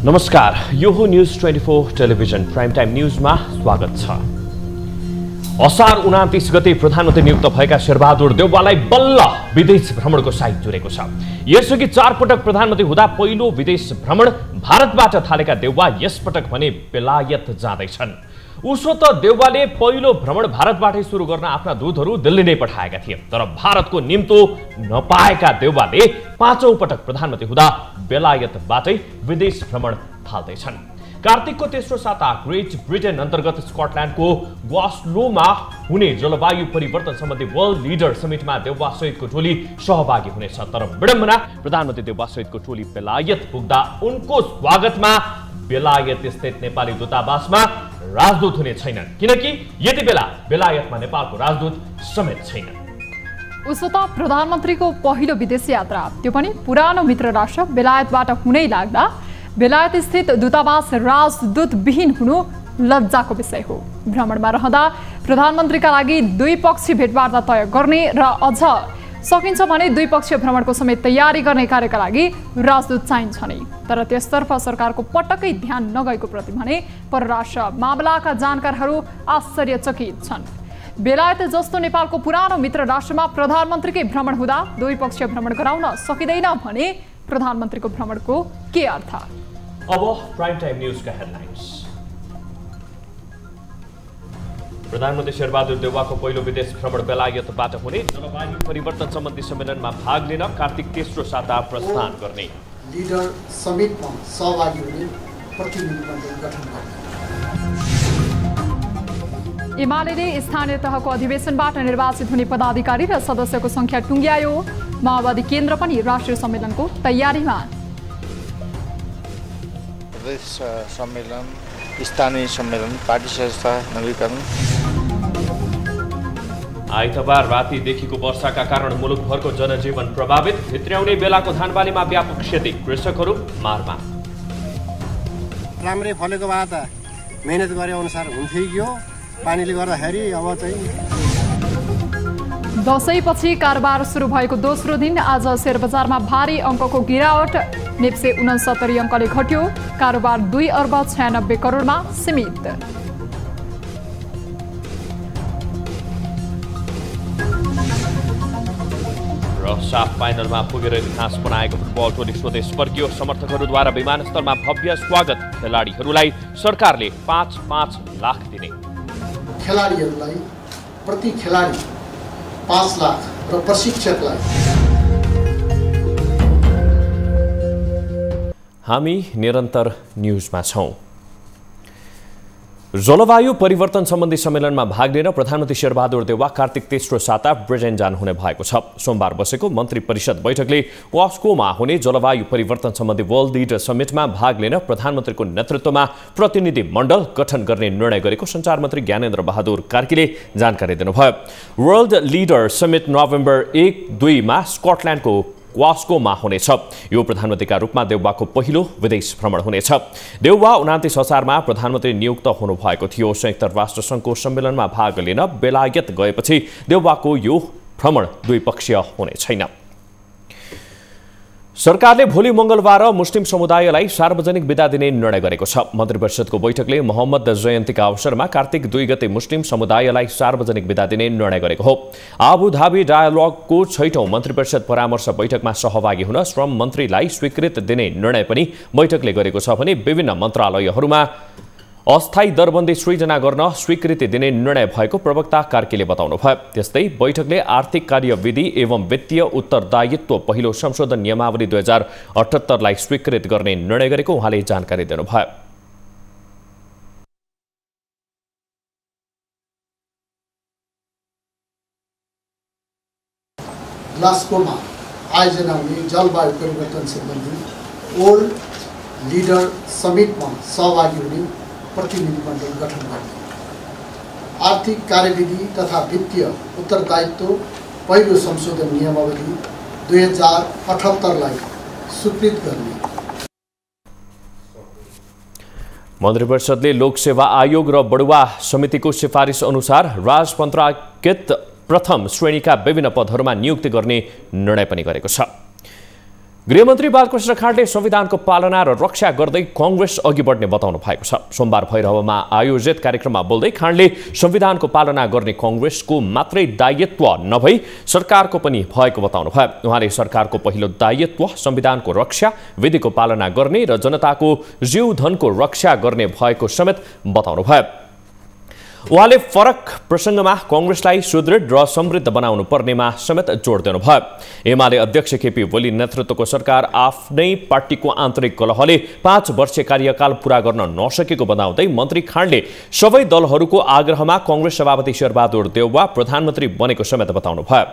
नमस्कार, यो हो न्यूज 24 टेलिभिजन प्राइम टाइम न्यूजमा स्वागत छ। असार 29 गते प्रधानमन्त्री नियुक्त भएका शेरबहादुर देउवालाई बल्ल विदेश भ्रमणको साइत जुरेको छ। यसअघि 4 पटक प्रधानमन्त्री हुँदा पहिलो विदेश भ्रमण भारतबाट थालेका देउवा यसपटक भने बेलायत जाँदैछन्। उसो त देउवाले पहिलो भ्रमण भारतबाटै सुरु गर्न आफ्ना दूतहरू दिल्ली नै पठाएका थिए, तर भारतको निम्तो नपाएका देउवाले 5औं पटक प्रधानमन्त्री हुँदा बेलायतबाटै विदेश भ्रमण थाल्दैछन्। कार्तिकको तेस्रो साता ग्रेट ब्रिटेन अन्तर्गत स्कटल्यान्डको ग्लासगोमा हुने जलवायु परिवर्तन सम्बन्धी वर्ल्ड लिडर समिटमा देउवा सहितको टोली सहभागी हुनेछ। तर विडम्बना, प्रधानमन्त्री देउवा सहितको टोली बेलायत पुग्दा उनको स्वागतमा बेलायत स्थित नेपाली दूतावासमा राजदूत हुने छैनन्, किनकि यति बेला बेलायतमा नेपालको राजदूत समेत छैन। उसो त प्रधानमन्त्रीको पहिलो विदेश यात्रा, त्यो पनि पुरानो मित्र राष्ट्र बेलायतबाट हुनै लाग्दा बेलायत स्थित दूतावास राजदूत विहीन हुनु लज्जाको विषय हो। भ्रमणमा रहँदा प्रधानमन्त्रीका लागि द्विपक्षीय भेटवार्ता तय गर्ने र अझ सकिन्छ भने द्विपक्षीय भ्रमणको समेत तयारी गर्ने कार्यका लागि राजदूत चाहिन्छ नै। तर त्यसतर्फ सरकारको पटक्कै ध्यान नगएको प्रति भने परराष्ट्र मामलाका जानकारहरू आश्चर्यचकित छन्। बेलायत जस्तो नेपालको पुरानो मित्र राष्ट्रमा प्रधानमन्त्रीकै भ्रमण हुँदा द्विपक्षीय भ्रमण गराउन सकिँदैन भने प्रधानमन्त्रीको भ्रमणको के अर्थ? अब प्राइम टाइम न्यूजका हेडलाइन्स। प्रधानमन्त्री शेरबहादुर देउवाको पहिलो विदेश भ्रमण बेलायतबाट हुने, जलवायु परिवर्तन सम्बन्धी सम्मेलनमा भाग लिन कार्तिक तेस्रो साता प्रस्थान गर्ने, लिडर समिटमा सहभागी हुने प्रतिनिधिमण्डल गठन गर्ने। एमाले स्थानीय तहको अधिवेशनबाट निर्वाचित हुने पदाधिकारी र सदस्यको संख्या टुङ्ग्यायो। माओवादी केन्द्र पनि राष्ट्रिय सम्मेलनको तयारीमा। प्रदेश सम्मेलन, स्थानीय सम्मेलन, पार्टी संस्था नवीकरण। आइतबार रातिदेखिको वर्षाका कारण मुलुकभरको जनजीवन प्रभावित, भित्र्याउने बेलाको धानबालीमा व्यापक क्षति, कृषकहरू मारमा। राम्रै फलेको भए त मेहनत गरे अनुसार हुन्थ्यो कि पानीले गर्दाखेरि अब चाहिँ। दशैंपछि कारोबार सुरु भएको दोस्रो दिन आज शेयर बजारमा भारी अङ्कको गिरावट, नेप्से 69 अङ्कले घट्यो, कारोबार 2 अर्ब 96 करोडमा सीमित। र साफ फाइनलमा पुगेर इतिहास बनाएको फुटबल टोली स्वदेश फर्कियो, समर्थकहरूद्वारा विमानस्थलमा भव्य स्वागत, खेलाडीहरूलाई सरकारले 5-5 लाख दिने। खेलाडीहरूलाई प्रति खेलाडी 5 लाख र प्रशिक्षकलाई। हामी निरन्तर न्यूजमा छौं। जलवायु परिवर्तन सम्बन्धी सम्मेलनमा भाग लिन प्रधानमन्त्री शेरबहादुर देउवा कार्तिक तेस्रो साता ब्रिटेन जानुहुने भएको छ। सोमबार बसेको मन्त्री परिषद बैठकले ग्लासगोमा हुने जलवायु परिवर्तन सम्बन्धी वर्ल्ड लिडर समिटमा भाग लिन प्रधानमन्त्रीको नेतृत्वमा प्रतिनिधि मण्डल गठन गर्ने निर्णय गरेको सञ्चार मन्त्री ज्ञानेन्द्र बहादुर कार्कीले जानकारी दिनुभयो। वर्ल्ड लिडर समिट नोभेम्बर 1-2 मा स्कटल्यान्डको ग्लासगोमा हुनेछ। यो प्रधानमन्त्रीका रूपमा देउवाको पहिलो विदेश भ्रमण हुनेछ। देउवा 29 असारमा प्रधानमन्त्री नियुक्त हुनुभएको थियो। संयुक्त राष्ट्र सङ्घको सम्मेलनमा भाग लिन बेलायत गएपछि देउवाको यो भ्रमण द्विपक्षीय हुने छैन। सरकारले भोलि मंगलबार मुस्लिम समुदायलाई सार्वजनिक बिदा दिने निर्णय गरेको छ। मन्त्री परिषदको बैठकले मोहम्मद जयन्तीका अवसरमा कार्तिक 2 गते मुस्लिम समुदायलाई सार्वजनिक बिदा दिने निर्णय गरेको हो। आबुधाबी डायलगको 6औं मन्त्री परिषद परामर्श बैठकमा सहभागी हुन श्रम मन्त्रीलाई स्वीकृत दिने निर्णय पनि बैठकले गरेको छ भने विभिन्न मन्त्रालयहरूमा अस्थायी दरबन्दी सृजना गर्न स्वीकृति दिने निर्णय भएको प्रवक्ता कार्कीले बताउनुभयो। त्यस्तै बैठकले आर्थिक कार्यविधि एवं वित्तीय उत्तरदायित्व पहिलो संशोधन नियमावली 2078 लाई स्वीकृत गर्ने निर्णय गरेको उहाँले जानकारी दिनुभयो। ग्लासगोमा आयोजना हुने जलवायु परिवर्तन सम्बन्धी वर्ल्ड लिडर समिटमा सहभागी हुने प्रतिनिधिमण्डल गठन गर्ने, आर्थिक कार्यविधि तथा वित्तीय उत्तरदायित्व पहिलो संशोधन नियमावली 2078 लाई स्वीकृत गर्ने। मन्त्री परिषदले लोकसेवा आयोग र बडुवा समितिको सिफारिस अनुसार राजपञ्चायत प्रथम श्रेणीका विभिन्न पदहरूमा नियुक्ति गर्ने निर्णय पनि गरेको छ। गृहमन्त्री बालकृष्ण खाँडले संविधानको पालना र रक्षा गर्दै कांग्रेस अघि बढ्ने बताउनु भएको छ। सोमबार भैरवमा आयोजित कार्यक्रममा बोल्दै खाँडले संविधानको पालना गर्ने कांग्रेसको मात्रै दायित्व नभई सरकारको पनि भएको बताउनु भयो। उहाँले सरकारको पहिलो दायित्व संविधानको रक्षा, विधिको पालना गर्ने र जनताको जीवधनको रक्षा गर्ने भएको समेत बताउनु भयो। उहाँले फरक प्रसङ्गमा कांग्रेसलाई सुदृढ र समृद्ध बनाउनु पर्नेमा समेत जोड दिनुभयो। एमाले अध्यक्ष केपी ओली नेतृत्वको सरकार आफ्नै पार्टीको आन्तरिक कलहले 5 वर्षीय कार्यकाल पूरा गर्न नसकेको बताउँदै मन्त्री खाँडले सबै दलहरूको आग्रहमा कांग्रेस सभापति शेरबहादुर देउवा प्रधानमन्त्री बनेको समेत बताउनु भयो।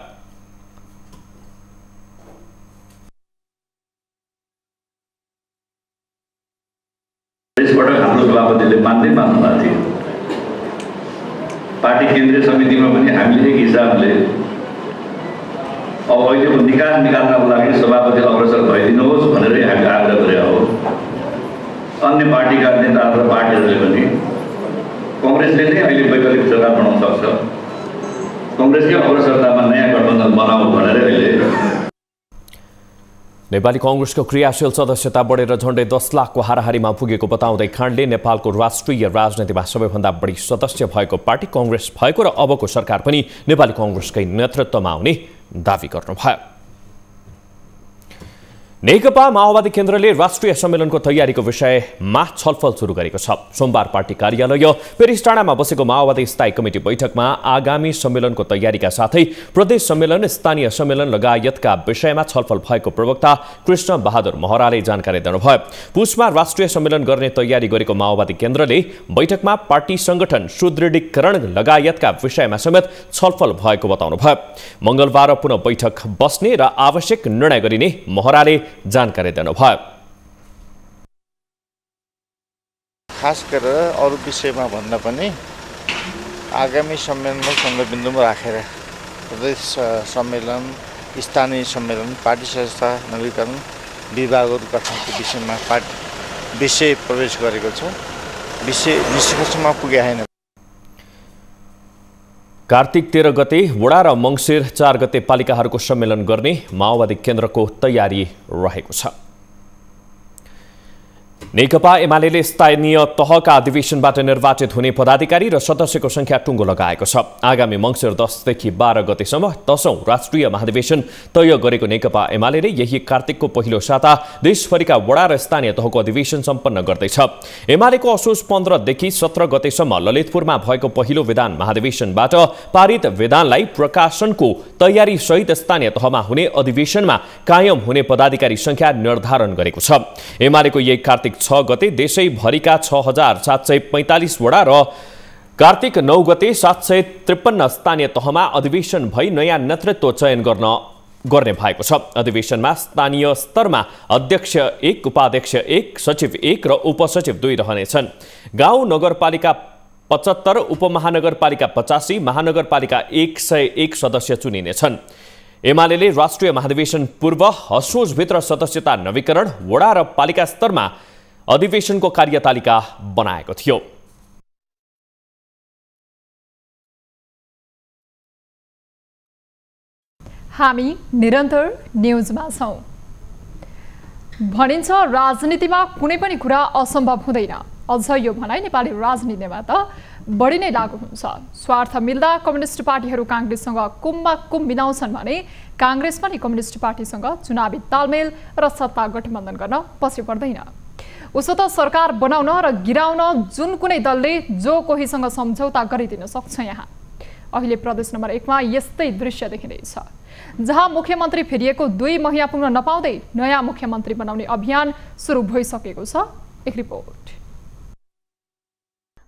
पार्टी केन्द्रीय समितिमा पनि हामीले एक हिसाबले अब अहिलेको निकास निकाल्नको लागि सभापति अग्रसर भइदिनुहोस् भनेर हामीले आग्रह गरेका हो। अन्य पार्टीका नेताहरू र पार्टीहरूले पनि कांग्रेसले नै अहिले वैकल्पिक सरकार बनाउन सक्छ, कांग्रेसकै अग्रसरतामा नयाँ गठबन्धन बनाऊ भनेर अहिले नेपाली कांग्रेसको क्रियाशील सदस्यता बढेर झण्डै 10 लाखको हाराहारीमा पुगेको बताउँदै खाँडले नेपालको राष्ट्रिय राजनीतिमा सबैभन्दा बढी सदस्य भएको पार्टी कांग्रेस भएको र अबको सरकार पनि नेपाली कांग्रेसकै नेतृत्वमा आउने दावी गर्नुभयो। नेकपा माओवादी केन्द्रले राष्ट्रिय सम्मेलनको तयारीको विषयमा छलफल सुरु गरेको छ। सोमबार पार्टी कार्यालय पेरिस टाढामा बसेको माओवादी स्थायी कमिटी बैठकमा आगामी सम्मेलनको तयारीका साथै प्रदेश सम्मेलन, स्थानीय सम्मेलन लगायतका विषयमा छलफल भएको प्रवक्ता कृष्ण बहादुर महराले जानकारी दिनुभयो। पुसमा राष्ट्रिय सम्मेलन गर्ने तयारी गरेको माओवादी केन्द्रले बैठकमा पार्टी संगठन सुदृढीकरण लगायतका विषयमा समेत छलफल भएको बताउनुभयो। मंगलबार पुनः बैठक बस्ने र आवश्यक निर्णय गरिने महराले जानकारी दिनुभयो। खास गरेर अरू विषयमा भन्दा पनि आगामी सम्मेलनमा केन्द्रबिन्दुमा राखेर प्रदेश सम्मेलन, स्थानीय सम्मेलन, पार्टी संस्था नवीकरण, विभागहरू गठनको विषयमा विषय प्रवेश गरेको छ। विषय निष्कर्षमा पुगे छैन। कार्तिक 13 गते वडा र मंसिर 4 गते पालिकाहरूको सम्मेलन गर्ने माओवादी केन्द्रको तयारी रहेको छ। नेकपा एमालेले स्थानीय तहका अधिवेशनबाट निर्वाचित हुने पदाधिकारी र सदस्यको संख्या टुङ्गो लगाएको छ। आगामी मंसिर 10 देखि 12 गतेसम्म 10औं राष्ट्रिय महाधिवेशन तय गरेको नेकपा एमालेले यही कार्तिकको पहिलो साता देशभरिका वडा र स्थानीय तहको अधिवेशन सम्पन्न गर्दैछ। एमालेको असोज 15 देखि 17 गतेसम्म ललितपुरमा भएको पहिलो विधान महाधिवेशनबाट पारित विधानलाई प्रकाशनको तयारी सहित स्थानीय तहमा हुने अधिवेशनमा कायम हुने पदाधिकारी संख्या निर्धारण गरेको छ। एमालेको यही कार्तिक 6 गते देशैभरिका 6745 वडा र कार्तिक 9 गते 753 स्थानीय तहमा अधिवेशन भई नयाँ नेतृत्व चयन गर्ने भएको छ। अधिवेशनमा स्थानीय स्तरमा अध्यक्ष 1, उपाध्यक्ष 1, सचिव 1 र उपसचिव 2 रहनेछन्। गाउँ नगरपालिका 75, उपमहानगरपालिका 85, महानगरपालिका 101 सदस्य चुनिनेछन्। एमालेले राष्ट्रिय महाधिवेशन पूर्व असोजभित्र सदस्यता नवीकरण, वडा र पालिका स्तरमा अधिवेशनको कार्यतालिका बनाएको थियो। हामी निरन्तर न्यूजमा छौं। भनिन्छ राजनीतिमा कुनै पनि कुरा असम्भव हुँदैन। अझ यो भनाइ नेपाली राजनीतिमा त बढी नै लागू हुन्छ। स्वार्थ मिल्दा कम्युनिस्ट पार्टीहरू कांग्रेससँग कुममा कुम मिलाउँछन् भने कांग्रेस पनि कम्युनिस्ट पार्टीसँग चुनावी तालमेल र सत्ता गठबन्धन गर्न पछि पर्दैन। उसो त सरकार बनाउन र गिराउन जुन कुनै दलले जो कोहीसँग सम्झौता गरिदिन सक्छ। यहाँ अहिले प्रदेश नम्बर 1 मा यस्तै दृश्य देखिँदैछ, जहाँ मुख्यमन्त्री फेरिएको 2 महिना पुग्न नपाउँदै नयाँ मुख्यमन्त्री बनाउने अभियान सुरु भइसकेको छ। एक रिपोर्ट।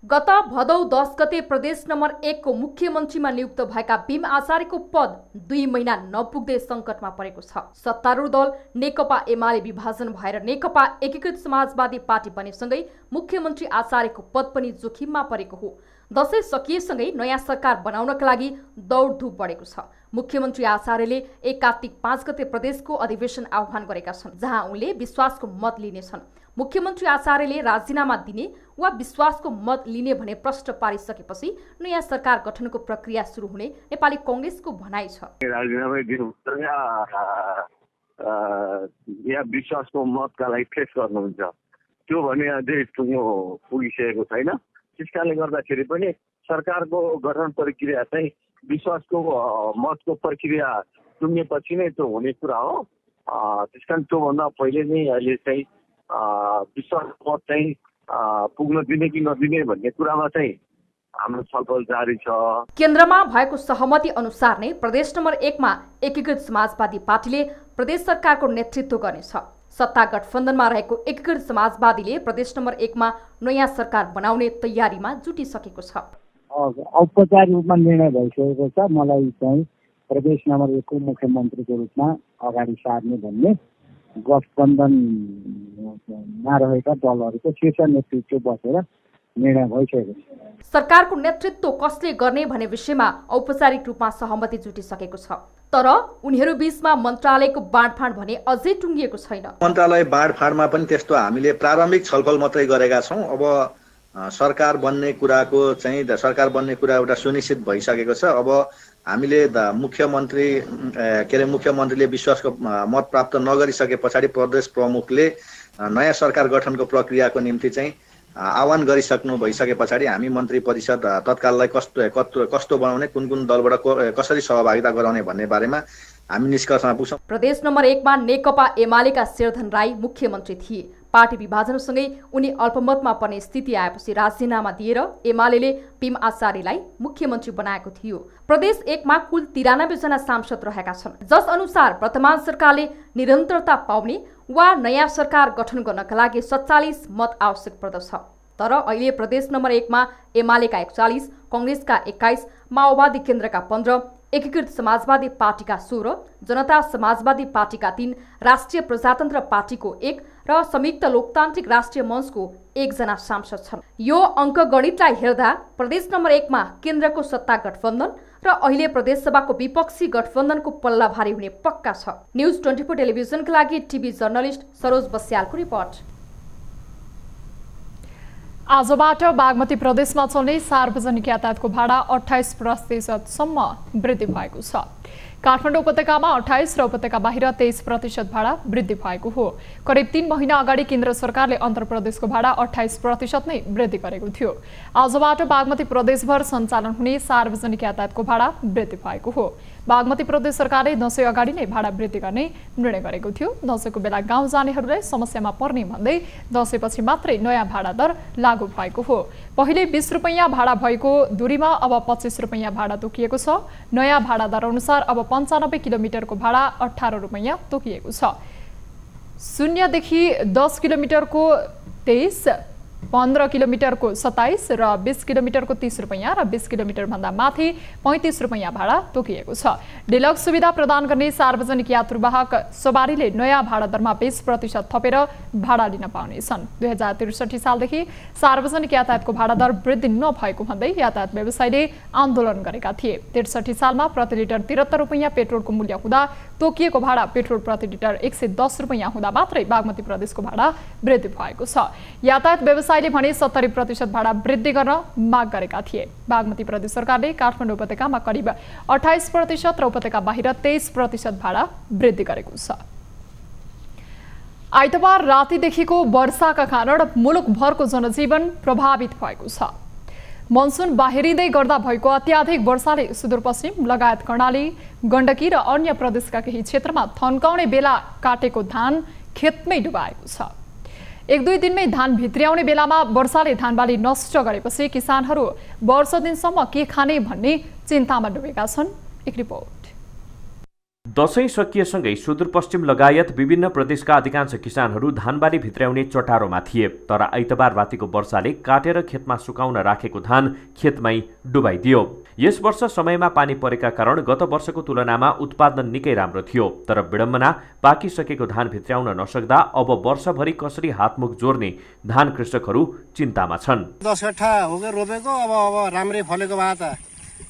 गत भदौ 10 गते प्रदेश नम्बर 1 को मुख्यमन्त्रीमा नियुक्त भएका भीम आचार्यको पद 2 महिना नपुग्दै संकटमा परेको छ। सत्तारूढ दल नेकपा एमाले विभाजन भएर नेकपा एकीकृत समाजवादी पार्टी बनेसँगै मुख्यमन्त्री आचार्यको पद पनि जोखिममा परेको हो। दशैं सकिएसँगै नयाँ सरकार बनाउनका लागि दौडधुप बढेको छ। मुख्यमन्त्री आचार्यले 1 कार्तिक 5 गते प्रदेशको अधिवेशन आह्वान गरेका छन्, जहाँ उनले विश्वासको मत लिनेछन्। मुख्यमन्त्री आचार्यले राजीनामा दिने वा विश्वासको मत लिने भने प्रश्न पारिसकेपछि नयाँ सरकार गठनको प्रक्रिया सुरु हुने नेपाली कांग्रेसको भनाइ छ। राजीनामा दिनु या विश्वासको मतका लागि फेस गर्नुहुन्छ त्यो भने अझै टुङ्गो पुगिसकेको छैन। त्यसकारणले गर्दाखेरि पनि सरकारको गठन प्रक्रिया चाहिँ विश्वासको मतको प्रक्रिया टुङ्गेपछि नै त्यो हुने कुरा हो। त्यसकारण त्योभन्दा पहिले नै अहिले चाहिँ विश्वासको मत चाहिँ पुग्न दिने कि नदिने भन्ने कुरामा चाहिँ हाम्रो छलफल जारी छ। केन्द्रमा भएको सहमति अनुसार नै प्रदेश नम्बर 1 मा एकीकृत समाजवादी पार्टीले प्रदेश सरकारको नेतृत्व गर्नेछ। सत्ता गठबन्धनमा रहेको एकीकृत समाजवादीले प्रदेश नम्बर 1 मा नयाँ सरकार बनाउने तयारीमा जुटिसकेको छ। औपचारिक रूपमा निर्णय भइसकेको छ। मलाई चाहिँ प्रदेश नम्बर 1 को मुख्यमन्त्रीको रूपमा अगाडि सार्ने भन्ने गठबन्धनमा रहेका दलहरूको शीर्ष नेतृत्व बसेर निर्णय भइसकेको छ। सरकारको नेतृत्व कसले गर्ने भन्ने विषयमा औपचारिक रूपमा सहमति जुटिसकेको छ, तर उनीहरू बीचमा मन्त्रालयको बाँडफाँड भने अझै टुङ्गिएको छैन। मन्त्रालय बाँडफाँडमा पनि त्यस्तो हामीले प्रारम्भिक छलफल मात्रै गरेका छौँ। अब सरकार बन्ने कुरा एउटा सुनिश्चित भइसकेको छ। अब हामीले मुख्यमन्त्रीले विश्वासको मत प्राप्त नगरिसके पछाडि प्रदेश प्रमुखले नयाँ सरकार गठनको प्रक्रियाको निम्ति चाहिँ आह्वान गरिसक्नु भइसके पछाडि हामी मन्त्री परिषद तत्काललाई कस्तो बनाउने, कुन कुन दलबाट कसरी सहभागिता गराउने भन्ने बारेमा हामी निष्कर्षमा पुग्छौँ। प्रदेश नम्बर 1 मा नेकपा एमालेका शेरधन राई मुख्यमन्त्री थिए। पार्टी विभाजनसँगै उनी अल्पमतमा पर्ने स्थिति आएपछि राजीनामा दिएर एमालेले भीम आचार्यलाई मुख्यमन्त्री बनाएको थियो। प्रदेश 1 मा कुल 93 जना सांसद रहेका छन्, जस अनुसार वर्तमान सरकारले निरन्तरता पाउने वा नयाँ सरकार गठन गर्नका लागि 47 मत आवश्यक पर्दछ। तर अहिले प्रदेश नम्बर 1 मा एमालेका 41, कांग्रेसका 21, माओवादी केन्द्रका 15, एकीकृत समाजवादी पार्टीका 16, जनता समाजवादी पार्टीका 3, राष्ट्रिय प्रजातन्त्र पार्टीको 1 र संयुक्त लोकतान्त्रिक राष्ट्रिय मञ्चको 1 जना सांसद छन्। यो अङ्कगणितलाई हेर्दा प्रदेश नम्बर 1 मा केन्द्रको सत्ता गठबन्धन र अहिले प्रदेशसभाको विपक्षी गठबन्धनको पल्ला भारी हुने पक्का छ। न्यूज 24 टेलिभिजनका लागि टिभी जर्नलिस्ट सरोज बस्यालको रिपोर्ट। आजबाट बागमती प्रदेशमा चल्ने सार्वजनिक यातायातको भाडा 28% सम्म वृद्धि भएको छ। काठमाडौँ उपत्यकामा 28 र उपत्यका बाहिर 23% भाडा वृद्धि भएको हो। करिब 3 महिना अगाडि केन्द्र सरकारले अन्तर प्रदेशको भाडा 28% नै वृद्धि गरेको थियो। आजबाट बागमती प्रदेशभर सञ्चालन हुने सार्वजनिक यातायातको भाडा वृद्धि भएको हो। बागमती प्रदेश सरकारले दशैं अगाडि नै भाडा वृद्धि गर्ने निर्णय गरेको थियो। दशैंको बेला गाउँ जानेहरूलाई समस्यामा पर्ने भन्दै दशैंपछि मात्रै नयाँ भाडा दर लागू भएको हो। पहिले 20 रुपैयाँ भाडा भएको दूरीमा अब 25 रुपैयाँ भाडा तोकिएको छ। नयाँ भाडा दर अनुसार अब 95 किलोमिटरको भाडा 18 रुपैयाँ तोकिएको छ। 0 देखि 10 किलोमिटरको 23, 15 किलोमिटरको 27 र 20 किलोमिटरको 30 रुपैयाँ र 20 किलोमिटर भन्दा माथि 35 रुपैयाँ भाडा तोकिएको छ। डिलक्स सुविधा प्रदान गर्ने सार्वजनिक यात्रुवाहक सवारीले नयाँ भाडा दरमा 20% थपेर भाडा लिन पाउनेछन्। 2063 सालदेखि सार्वजनिक यातायातको भाडा दर वृद्धि नभएको भन्दै यातायात व्यवसायीले आन्दोलन गरेका थिए। 63 सालमा प्रति लिटर 73 रुपैयाँ पेट्रोलको मूल्य हुँदा तोकिएको भाडा पेट्रोल प्रति लिटर 110 रुपैयाँ हुँदा मात्रै बागमती प्रदेशको भाडा वृद्धि भएको छ। यातायात व्यवसायीले भने 70% भाडा वृद्धि गर्न माग गरेका थिए। बागमती प्रदेश सरकारले काठमाडौँ उपत्यकामा करिब 28% र उपत्यका बाहिर 23% भाडा वृद्धि गरेको छ। आइतबार रातिदेखिको वर्षाका कारण मुलुकभरको जनजीवन प्रभावित भएको छ। मनसुन बाहिरिँदै गर्दा भएको अत्याधिक वर्षाले सुदूरपश्चिम लगायत कर्णाली, गण्डकी र अन्य प्रदेशका केही क्षेत्रमा थन्काउने बेला काटेको धान खेतमै डुबाएको छ। 1-2 दिनमै धान भित्र्याउने बेलामा वर्षाले धानबाली नष्ट गरेपछि किसानहरू वर्ष दिनसम्म के खाने भन्ने चिन्तामा डुबेका छन्। एक रिपोर्ट। दशैं सकिएसँगै सुदूरपश्चिम लगायत विभिन्न प्रदेशका अधिकांश किसानहरू धानबाली भित्र्याउने चटारोमा थिए। तर आइतबार रातिको वर्षाले काटेर खेतमा सुकाउन राखेको धान खेतमै डुबाइदियो। यस वर्ष समयमा पानी परेका कारण गत वर्षको तुलनामा उत्पादन निकै राम्रो थियो। तर विडम्बना पाकिसकेको धान भित्र्याउन नसक्दा अब वर्षभरि कसरी हातमुख जोड्ने धान कृषकहरू चिन्तामा छन्। 10 कट्ठा होगे रोपेको अब राम्रै फलेको भए त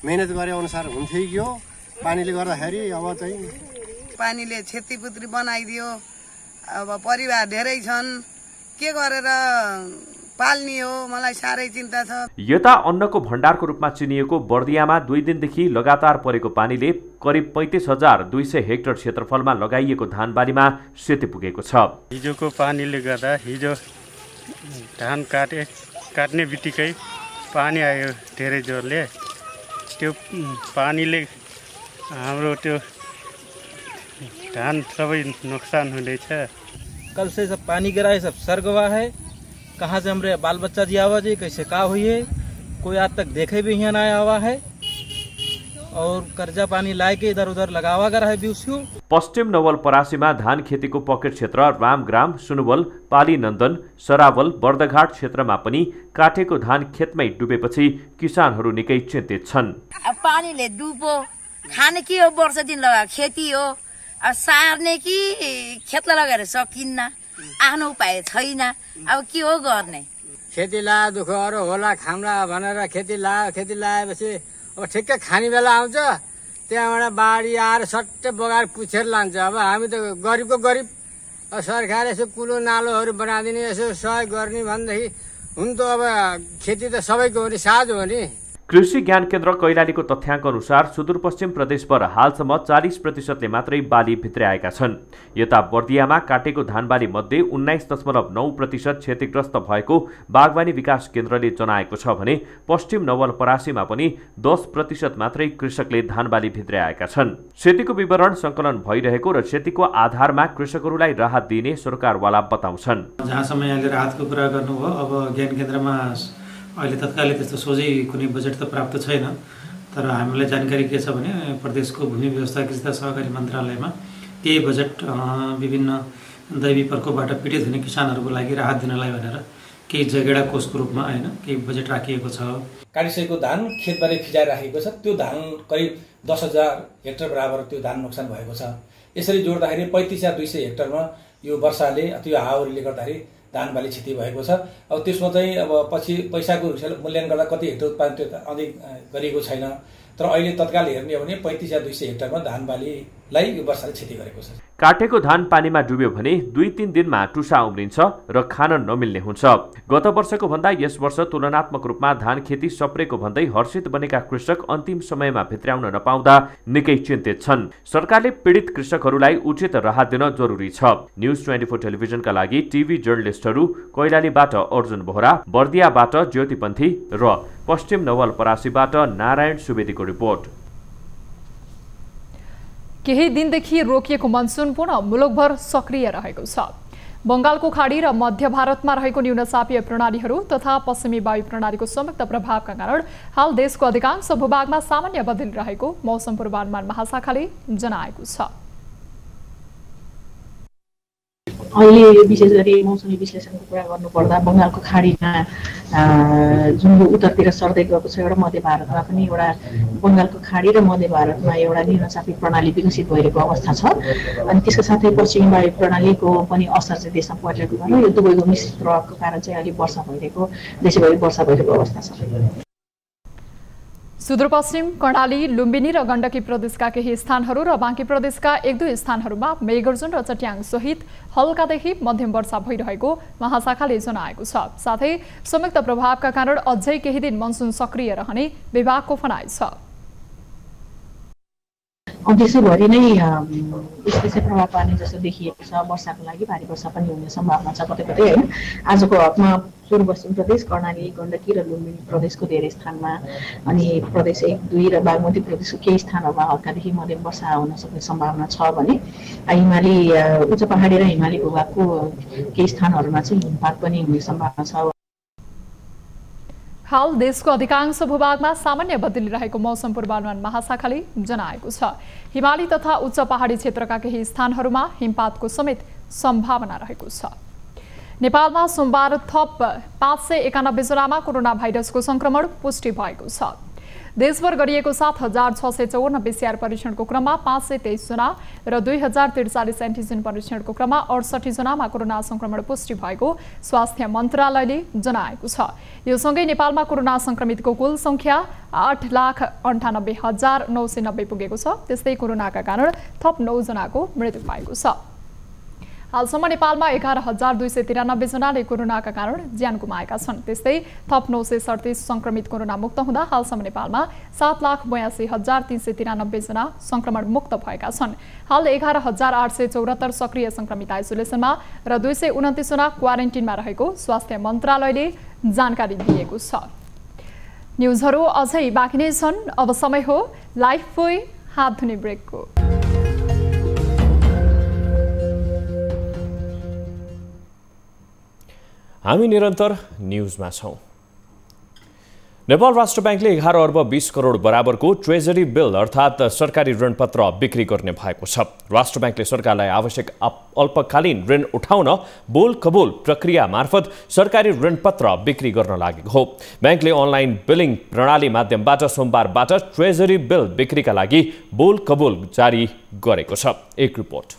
मेहनत गरे अनुसार हुन्थ्यो कि हो। पानीले गर्दाखेरि अब चाहिँ पानीले क्षतिपुत्री बनाइदियो। अब परिवार धेरै छन्, के गरेर पाल्ने हो, मलाई साह्रै चिन्ता छ। यता अन्नको भण्डारको रूपमा चिनिएको बर्दियामा 2 दिनदेखि लगातार परेको पानीले करिब 35,200 हेक्टर क्षेत्रफलमा लगाइएको धानबारीमा क्षति पुगेको छ। हिजोको पानीले गर्दा हिजो धान काट्ने बित्तिकै पानी आयो धेरै जोरले। त्यो पानीले हाम्रो त्यो धान सबै नुकसान हुँदैछ। कल से सब पानी गिरा है, सब सर गवा है। कहाँ से हमारे बाल बच्चा जी आवा जी, कैसे का हुई है, कोई आज तक देखे भी यहाँ ना आवा है। और कर्जा पानी लाए के इधर उधर लगावा गया है भी उसको। पश्चिम नवलपरासीमा धान खेतीको पकेट क्षेत्र रामग्राम, सुनुवल, पाली नन्दन, सरावल, बर्दघाट क्षेत्रमा पनि काटेको धान खेतमै डुबेपछि किसानहरू निकै चिन्तित छन्। पानीले डुबो, खाने के हो, वर्ष दिन लगा खेती हो, अब सार्ने कि खेतलाई लगाएर सकिन्न, आफ्नो उपाय छैन, अब के हो गर्ने। खेती ला दुःखहरू होला खाम्ला भनेर खेती लाएपछि अब ठिक्कै खाने बेला आउँछ, त्यहाँबाट बाढी आएर सट्टै बगाएर पुछेर लान्छ। अब हामी त गरिबको गरिब, सरकार यसो कुलो नालोहरू बनाइदिने यसो सहयोग गर्ने भनेदेखि हुन त अब खेती त सबैको हो नि, साझो हो नि। कृषि ज्ञान केन्द्र कैलालीको तथ्याङ्क अनुसार सुदूरपश्चिम प्रदेशभर हालसम्म 40% मात्रै बाली भित्र्याएका छन्। यता बर्दियामा काटेको धानबाली मध्ये 19.9% क्षतिग्रस्त भएको बागवानी विकास केन्द्रले जनाएको छ भने पश्चिम नवलपरासीमा पनि 10% मात्रै कृषकले धानबाली भित्र्याएका छन्। क्षतिको विवरण संकलन भइरहेको र क्षतिको आधारमा कृषकहरूलाई राहत दिने सरकारवाला बताउँछन्। जहाँसम्म यहाँले राहतको कुरा गर्नुभयो, अब ज्ञान केन्द्रमा अहिले तत्कालै त्यस्तो सोझै कुनै बजेट त प्राप्त छैन, तर हामीलाई जानकारी के छ भने प्रदेशको भूमि व्यवस्था कृषि तथा सहकारी मन्त्रालयमा केही बजेट विभिन्न दैवी प्रकोपबाट पीडित हुने किसानहरूको लागि राहत दिनलाई भनेर केही जगेडा कोषको रूपमा होइन केही बजेट राखिएको छ। काटिसकेको धान खेतबारी फिजाएर राखेको छ, त्यो धान करिब 10,000 हेक्टर बराबर त्यो धान नोक्सान भएको छ। यसरी जोड्दाखेरि 35,200 हेक्टरमा यो वर्षाले त्यो हावाहुरीले गर्दाखेरि धान बाली क्षति भएको छ। अब त्यसमा चाहिँ अब पछि पैसाको मूल्याङ्कन गर्दा कति हेक्टर उत्पादन त्यो अधिक गरिएको छैन, तर अहिले तत्काल हेर्ने हो भने 35,200 हेक्टरमा धान बालीलाई यो वर्षाले क्षति गरेको छ। काटेको धान पानीमा डुब्यो भने 2-3 दिनमा टुसा उम्रिन्छ र खान नमिल्ने हुन्छ। गत वर्षको भन्दा यस वर्ष तुलनात्मक रूपमा धान खेती सप्रेको भन्दै हर्षित बनेका कृषक अन्तिम समयमा भित्र्याउन नपाउँदा निकै चिन्तित छन्। सरकारले पीडित कृषकहरूलाई उचित राहत दिन जरुरी छ। न्यूज 24 टेलिभिजनका लागि टिभी जर्नलिस्टहरू कैलालीबाट अर्जुन बोहरा, बर्दियाबाट ज्योति पन्थी र पश्चिम नवलपरासीबाट नारायण सुवेदीको रिपोर्ट। केही दिनदेखि रोकिएको मनसुन पुनः मुलुकभर सक्रिय रहेको छ। बंगालको खाडी र मध्य भारतमा रहेको न्यूनचापीय प्रणालीहरू तथा पश्चिमी वायु प्रणालीको संयुक्त प्रभावका कारण हाल देशको अधिकांश भूभागमा सामान्य बदलिरहेको मौसम पूर्वानुमान महाशाखाले जनाएको छ। अहिले विशेष गरी मौसमी विश्लेषणको कुरा गर्नुपर्दा बंगालको खाडीमा जुन उत्तरतिर सर्दै गएको छ, एउटा मध्य भारतमा पनि एउटा बंगालको खाडी र मध्य भारतमा एउटा न्यूनचापी प्रणाली विकसित भइरहेको अवस्था छ। अनि त्यसका साथै पश्चिमी वायु प्रणालीको पनि असर चाहिँ देशमा परिरहेको कारण यो दुवैको मिश्रित प्रभावको कारण चाहिँ अहिले वर्षा भइरहेको देशभरि वर्षा भइरहेको अवस्था छ। सुदूरपश्चिम कर्णाली, लुम्बिनी र गण्डकी प्रदेशका केही स्थानहरू र बाँकी प्रदेशका 1-2 स्थानहरूमा मेघगर्जन र चट्याङ सहित हल्कादेखि मध्यम वर्षा भइरहेको महाशाखाले जनाएको छ। साथै संयुक्त प्रभावका कारण अझै केही दिन मनसुन सक्रिय रहने विभागको भनाइ छ। देशभरि नै यसै प्रभाव पार्ने जस्तो देखिएको छ। वर्षाको लागि भारी वर्षा पनि हुने सम्भावना छ कतै कतै होइन। आजको हकमा सुदूरपश्चिम प्रदेश, कर्णाली, गण्डकी र लुम्बिनी प्रदेशको धेरै स्थानमा अनि प्रदेश 1-2 र बागमती प्रदेशको केही स्थानहरूमा हल्कादेखि मध्यम वर्षा हुन सक्ने सम्भावना छ भने हिमाली उच्च पहाडी र हिमाली भूभागको केही स्थानहरूमा चाहिँ हिमपात पनि हुने सम्भावना छ। हाल देशको अधिकांश भूभागमा सामान्य बदलिरहेको मौसम पूर्वानुमान महाशाखाले जनाएको छ। हिमाली तथा उच्च पहाडी क्षेत्रका केही स्थानहरूमा हिमपातको समेत सम्भावना रहेको छ। नेपालमा सोमबार थप 591 जनामा कोरोना भाइरसको संक्रमण पुष्टि भएको छ। देशभर गरिएको 7,654 PCR परीक्षणको क्रममा 523 जना र 2043 एन्टिजेन परीक्षणको क्रममा 68 जनामा कोरोना संक्रमण पुष्टि भएको स्वास्थ्य मन्त्रालयले जनाएको छ। यो सँगै नेपालमा कोरोना संक्रमितको कुल संख्या 8,98,990 पुगेको छ। त्यस्तै कोरोनाका कारण थप 9 जनाको मृत्यु भएको छ। हालसम्म नेपालमा 11,293 जनाले कोरोनाका कारण ज्यान गुमाएका छन्। त्यस्तै थप 937 संक्रमित कोरोना मुक्त हुँदा हालसम्म नेपालमा 7,82,393 जना संक्रमण मुक्त भएका छन्। हाल 11,874 सक्रिय संक्रमित आइसोलेसनमा र 229 जना क्वारेन्टिनमा रहेको स्वास्थ्य मन्त्रालयले जानकारी दिएको छ। न्युजहरू अझै बाँकी नै छन्। अब समय हो लाइफबोय हात धुने ब्रेकको। हामी निरन्तर न्युजमा छौं। नेपाल राष्ट्र बैंकले 11 अर्ब 20 करोड बराबरको ट्रेजरी बिल अर्थात् सरकारी ऋणपत्र बिक्री गर्ने भएको छ। राष्ट्र बैंकले सरकारलाई आवश्यक अल्पकालीन ऋण उठाउन बोल कबोल प्रक्रिया मार्फत सरकारी ऋणपत्र बिक्री गर्न लागेको हो। बैंकले अनलाइन बिलिङ प्रणाली माध्यमबाट सोमबारबाट ट्रेजरी बिल बिक्रीका लागि बोल कबोल जारी गरेको छ। एक रिपोर्ट।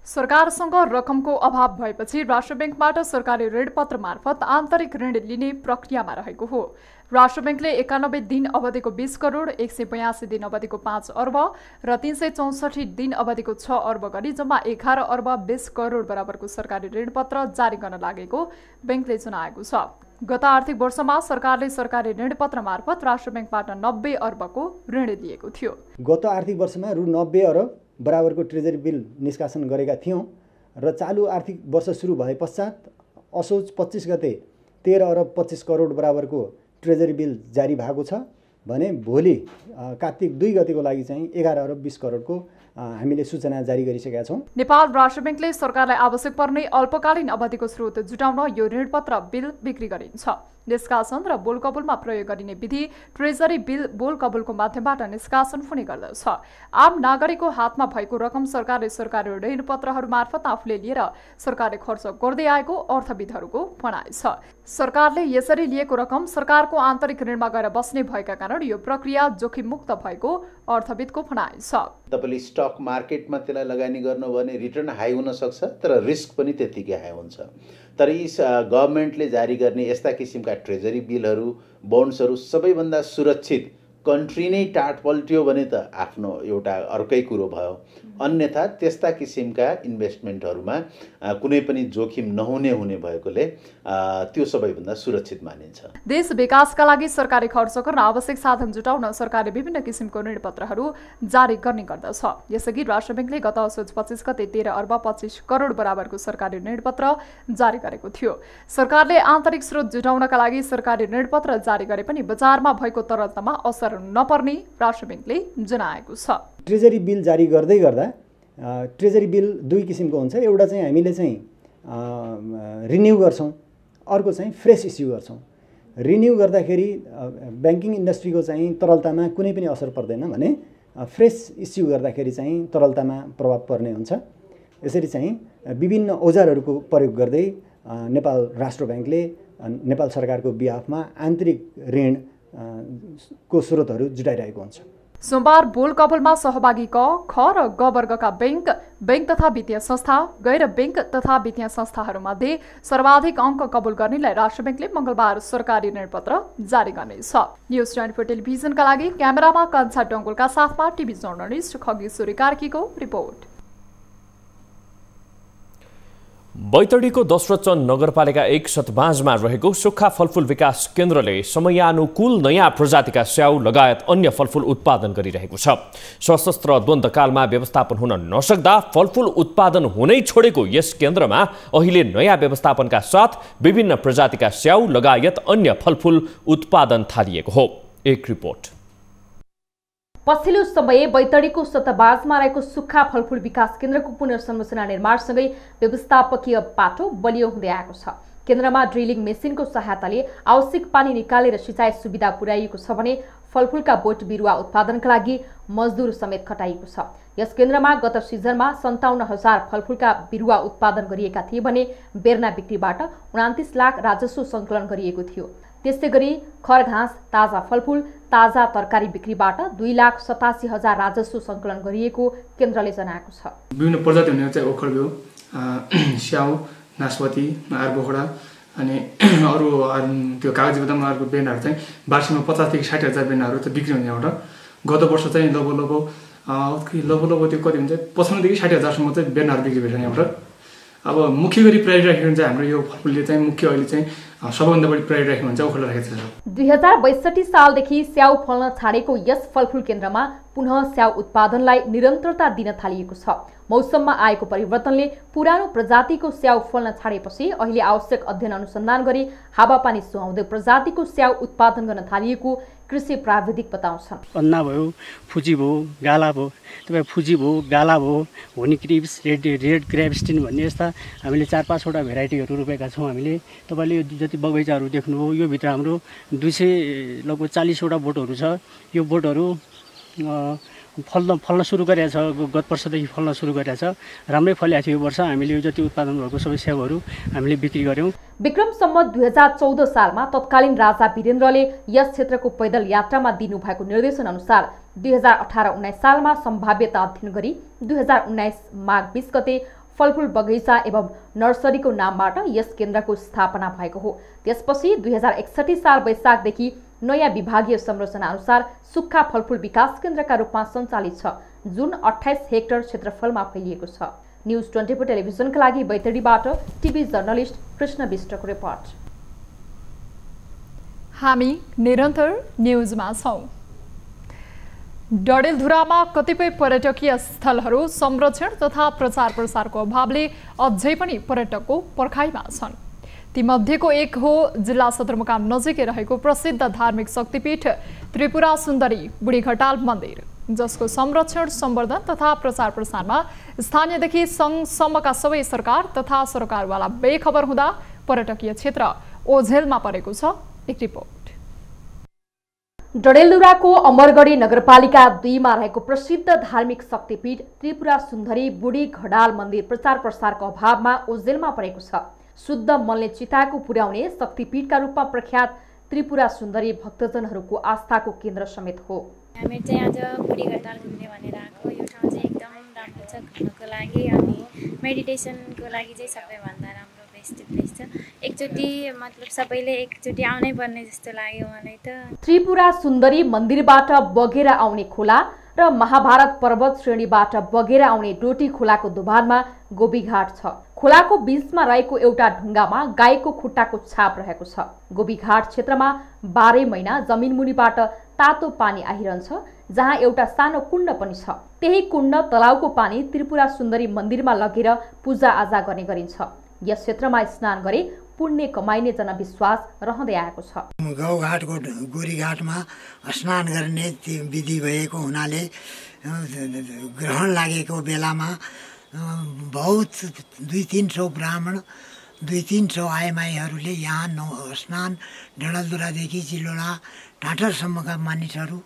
सरकारसँग रकमको अभाव भएपछि राष्ट्र बैंकबाट सरकारी ऋणपत्र मार्फत आन्तरिक ऋण लिने प्रक्रियामा रहेको हो। राष्ट्र बैंकले 91 दिन अवधिको 20 करोड, 182 दिन अवधिको 5 अर्ब र 364 दिन अवधिको 6 अर्ब गरी जम्मा 11 अर्ब 20 करोड बराबरको सरकारी ऋणपत्र जारी गर्न लागेको बैंकले जनाएको छ। गत आर्थिक वर्षमा सरकारले सरकारी ऋणपत्र मार्फत राष्ट्र बैंकबाट 90 अर्बको ऋण लिएको थियो। गत आर्थिक वर्षमा रु 90 अरब बराबरको ट्रेजरी बिल निष्कासन गरेका थियौं र चालु आर्थिक वर्ष सुरु भए पश्चात असोज 25 गते 13 अरब 25 करोड बराबरको ट्रेजरी बिल जारी भएको छ भने भोलि कार्तिक 2 गतेको लागि चाहिँ 11 अरब 20 करोडको हामीले सूचना जारी गरिसकेका छौं। नेपाल राष्ट्र बैंकले सरकारलाई आवश्यक पर्ने अल्पकालीन अवधिको स्रोत जुटाउन यो ऋणपत्र बिल बिक्री गरिन्छ। निष्कासन र बोल कबुलमा प्रयोग गरिने विधि ट्रेजरी बिल बोल कबुलको माध्यमबाट निष्कासन हुने गर्दछ। आम नागरिकको हातमा भएको रकम सरकारले सरकारी ऋणपत्रहरू मार्फत आफूले लिएर सरकारले खर्च गर्दै आएको अर्थविदहरूको भनाइ छ। सरकारले यसरी लिएको रकम सरकारको आन्तरिक ऋणमा गएर बस्ने भएका कारण यो प्रक्रिया जोखिम मुक्त भएको अर्थविदको भनाइ छ। तपाईले स्टक मार्केटमा त्यसलाई लगानी गर्नु भने रिटर्न हाई हुन सक्छ तर रिस्क पनि त्यतिकै हाई हुन्छ। तर यी गभर्नमेन्टले जारी गर्ने यस्ता किसिमका ट्रेजरी बिलहरू बन्ड्सहरू सबैभन्दा सुरक्षित कन्ट्री नै टाट पल्ट्यो भने त आफ्नो एउटा अर्कै कुरो भयो। अन्यथा त्यस्ता किसिमका इन्भेस्टमेन्टहरूमा कुनै पनि जोखिम नहुने भएकोले त्यो सबैभन्दा सुरक्षित मानिन्छ। देश विकासका लागि सरकारी खर्च गर्न आवश्यक साधन जुटाउन सरकारले विभिन्न किसिमको ऋणपत्रहरू जारी गर्ने गर्दछ। यसअघि राष्ट्र बैंकले गत असोज 25 गते 13 अर्ब 25 करोड बराबरको सरकारी ऋणपत्र जारी गरेको थियो। सरकारले आन्तरिक स्रोत जुटाउनका लागि सरकारी ऋणपत्र जारी गरे पनि बजारमा भएको तरलतामा असर नपर्ने राष्ट्र बैंकले जनाएको छ। ट्रेजरी बिल जारी गर्दै गर्दा ट्रेजरी बिल दुई किसिमको हुन्छ। एउटा चाहिँ हामीले चाहिँ रिन्यू गर्छौं, अर्को चाहिँ फ्रेश इस्यु गर्छौं। रिन्यू गर्दाखेरि बैंकिङ इन्डस्ट्रीको चाहिँ तरलतामा कुनै पनि असर पर्दैन भने फ्रेश इस्यु गर्दाखेरि चाहिँ तरलतामा प्रभाव पर्ने हुन्छ। यसरी चाहिँ विभिन्न औजारहरूको प्रयोग गर्दै नेपाल राष्ट्र बैंकले नेपाल सरकारको बिहाफमा आन्तरिक ऋण को स्रोतहरू जुटाइरहेको हुन्छ। सोमबार बोल कबुलमा सहभागी क, ख र ग वर्गका बैंक तथा वित्तीय संस्था, गैर बैंक तथा वित्तीय संस्थाहरूमध्ये सर्वाधिक अङ्क कबुल गर्नेलाई राष्ट्र बैंकले मंगलबार सरकारी ऋणपत्र जारी गर्नेछ। न्युज 24 टेलिभिजनका लागि क्यामेरामा कान्छा डङ्गोलका साथमा टिभी जर्नलिस्ट खगेश्वरी कार्कीको रिपोर्ट। बैतडीको दशरथचन्द नगरपालिका 1 सतबाँझमा रहेको सुक्खा फलफुल विकास केन्द्रले समयानुकूल नयाँ प्रजातिका स्याउ लगायत अन्य फलफुल उत्पादन गरिरहेको छ। सशस्त्र द्वन्द्वकालमा व्यवस्थापन हुन नसक्दा फलफुल उत्पादन हुनै छोडेको यस केन्द्रमा अहिले नयाँ व्यवस्थापनका साथ विभिन्न प्रजातिका स्याउ लगायत अन्य फलफुल उत्पादन थालिएको हो। एक रिपोर्ट। पछिल्लो समय बैतडीको सतबाजमा रहेको सुक्खा फलफुल विकास केन्द्रको पुनर्संरचना निर्माणसँगै व्यवस्थापकीय पाटो बलियो हुँदै आएको छ। केन्द्रमा ड्रिलिङ मेसिनको सहायताले आवश्यक पानी निकालेर सिँचाइ सुविधा पुर्याइएको छ भने फलफुलका बोट बिरुवा उत्पादनका लागि मजदुर समेत खटाइएको छ। यस केन्द्रमा गत सिजनमा 57,000 फलफुलका बिरुवा उत्पादन गरिएका थिए भने बेर्ना बिक्रीबाट 29 लाख राजस्व सङ्कलन गरिएको थियो। त्यस्तै गरी खरघाँस, ताजा फलफुल, ताजा तरकारी बिक्रीबाट 2,87,000 राजस्व सङ्कलन गरिएको केन्द्रले जनाएको छ। विभिन्न प्रजाति हुने चाहिँ ओखरबिउ, स्याउ, नासपति, आरबोखडा अनि अरू त्यो कागजी बदाम अर्को बेनाहरू चाहिँ वार्षिकमा 50,000 देखि 60,000 बेनाहरू चाहिँ बिक्री हुने एउटा। गत वर्ष चाहिँ लगभग लगभग त्यो कति हुन्छ 55 देखि 60,000सम्म चाहिँ बियानहरू बिक्री भइरहेछ यहाँबाट। अब मुख्य गरी प्रायोरिटी राखेको हुन्छ हाम्रो यो फलफुलले चाहिँ मुख्य अहिले चाहिँ सबैभन्दा बढी प्रायोरिटी राखेको हुन्छ ओखला राखेको छ। 2062 सालदेखि स्याउ फल्न छाडेको यस फलफुल केन्द्रमा पुनः स्याउ उत्पादनलाई निरन्तरता दिन थालिएको छ। मौसममा आएको परिवर्तनले पुरानो प्रजातिको स्याउ फल्न छाडेपछि अहिले आवश्यक अध्ययन अनुसन्धान गरी हावापानी सुहाउँदै प्रजातिको स्याउ उत्पादन गर्न थालिएको कृषि प्राविधिक बताउँछन्। अन्ना भयो, फुजी भयो, गाला भयो, तपाईँ फुजी भयो, गाला भयो, होनी क्रिप्स, रेड ग्राभस्टिन भन्ने यस्ता हामीले 4-5 वटा भेराइटीहरू रोपेका छौँ। हामीले तपाईँले यो जति बगैँचाहरू देख्नुभयो यो भित्र हाम्रो 200 लगभग 40 वटा बोटहरू छ। यो बोटहरू फल्न सुरु गरेको छ, गत वर्षदेखि फल्न सुरु गरेको छ। राम्रै फलेको थियो यो वर्ष। हामीले यो जति उत्पादन भएको सबै स्याउहरू हामीले बिक्री गर्यौँ। विक्रम सम्वत 2014 सालमा तत्कालीन राजा वीरेन्द्रले यस क्षेत्रको पैदल यात्रामा दिनुभएको निर्देशन अनुसार 2018-19 सालमा सम्भाव्यता अध्ययन गरी 2019 माघ 20 गते फलफुल बगैँचा एवं नर्सरीको नामबाट यस केन्द्रको स्थापना भएको हो। त्यसपछि 2061 साल वैशाखदेखि नयाँ विभागीय संरचना अनुसार सुक्खा फलफुल विकास केन्द्रका रूपमा सञ्चालित छ, जुन 28 हेक्टर क्षेत्रफलमा फैलिएको छ। न्युज 24 टेलिभिजनका लागि बैतडीबाट टिभी जर्नलिस्ट कृष्ण विष्टको रिपोर्ट। हामी निरन्तर न्युजमा छौं। डडेलधुरामा कतिपय पर्यटकीय स्थलहरू संरक्षण तथा प्रचार प्रसारको अभावले अझै पनि पर्यटकको पर्खाइमा छन्। तीमध्येको एक हो जिल्ला सदरमुकाम नजिकै रहेको प्रसिद्ध धार्मिक शक्तिपीठ त्रिपुरा सुन्दरी बुढी घटाल मन्दिर, जसको संरक्षण, सम्वर्धन तथा प्रचार प्रसारमा स्थानीयदेखि सङ्घसम्मका सबै सरकार तथा सरकारवाला बेखबर हुँदा पर्यटकीय क्षेत्र ओझेलमा परेको छ। एक रिपोर्ट। डडेलधुराको अमरगढी नगरपालिका 2 मा रहेको प्रसिद्ध धार्मिक शक्तिपीठ त्रिपुरा सुन्दरी बुढी घडाल मन्दिर प्रचार प्रसारको अभावमा ओझेलमा परेको छ। शुद्ध मनले चिताएको पुर्याउने शक्तिपीठका रूपमा प्रख्यात त्रिपुरा सुन्दरी भक्तजनहरूको आस्थाको केन्द्र समेत हो। हामी चाहिँ आज बुढी घटाल घुम्ने भनेर आएको। यो ठाउँ चाहिँ एकदम राम्रो छ घुम्नको लागि अनि मेडिटेसनको लागि चाहिँ सबैभन्दा राम्रो बेस्ट प्लेस छ। एकचोटि मतलब सबैले एकचोटि आउनै पर्ने जस्तो लाग्यो मलाई त। त्रिपुरा सुन्दरी मन्दिरबाट बगेर आउने खोला र महाभारत पर्वत श्रेणीबाट बगेर आउने डोटी खोलाको दोभानमा गोबीघाट छ। खोलाको बीचमा रहेको एउटा ढुङ्गामा गाईको खुट्टाको छाप रहेको छ। गोबीघाट क्षेत्रमा 12 महिना जमिनमुनिबाट तातो पानी आइरहन्छ, जहाँ एउटा सानो कुण्ड पनि छ। त्यही कुण्ड तलाउको पानी त्रिपुरा सुन्दरी मन्दिरमा लगेर पूजाआजा गर्ने गरिन्छ। यस क्षेत्रमा स्नान गरे पुण्य कमाइने जनविश्वास रहँदै आएको छ। गाउँघाटको गोरीघाटमा स्नान गर्ने विधि भएको हुनाले ग्रहण लागेको बेलामा बहुत 200-300 ब्राह्मण 200-300 आइमाईहरूले यहाँ स्नान डडेलधुरादेखि चिलोडा ढाँटरसम्मका मानिसहरू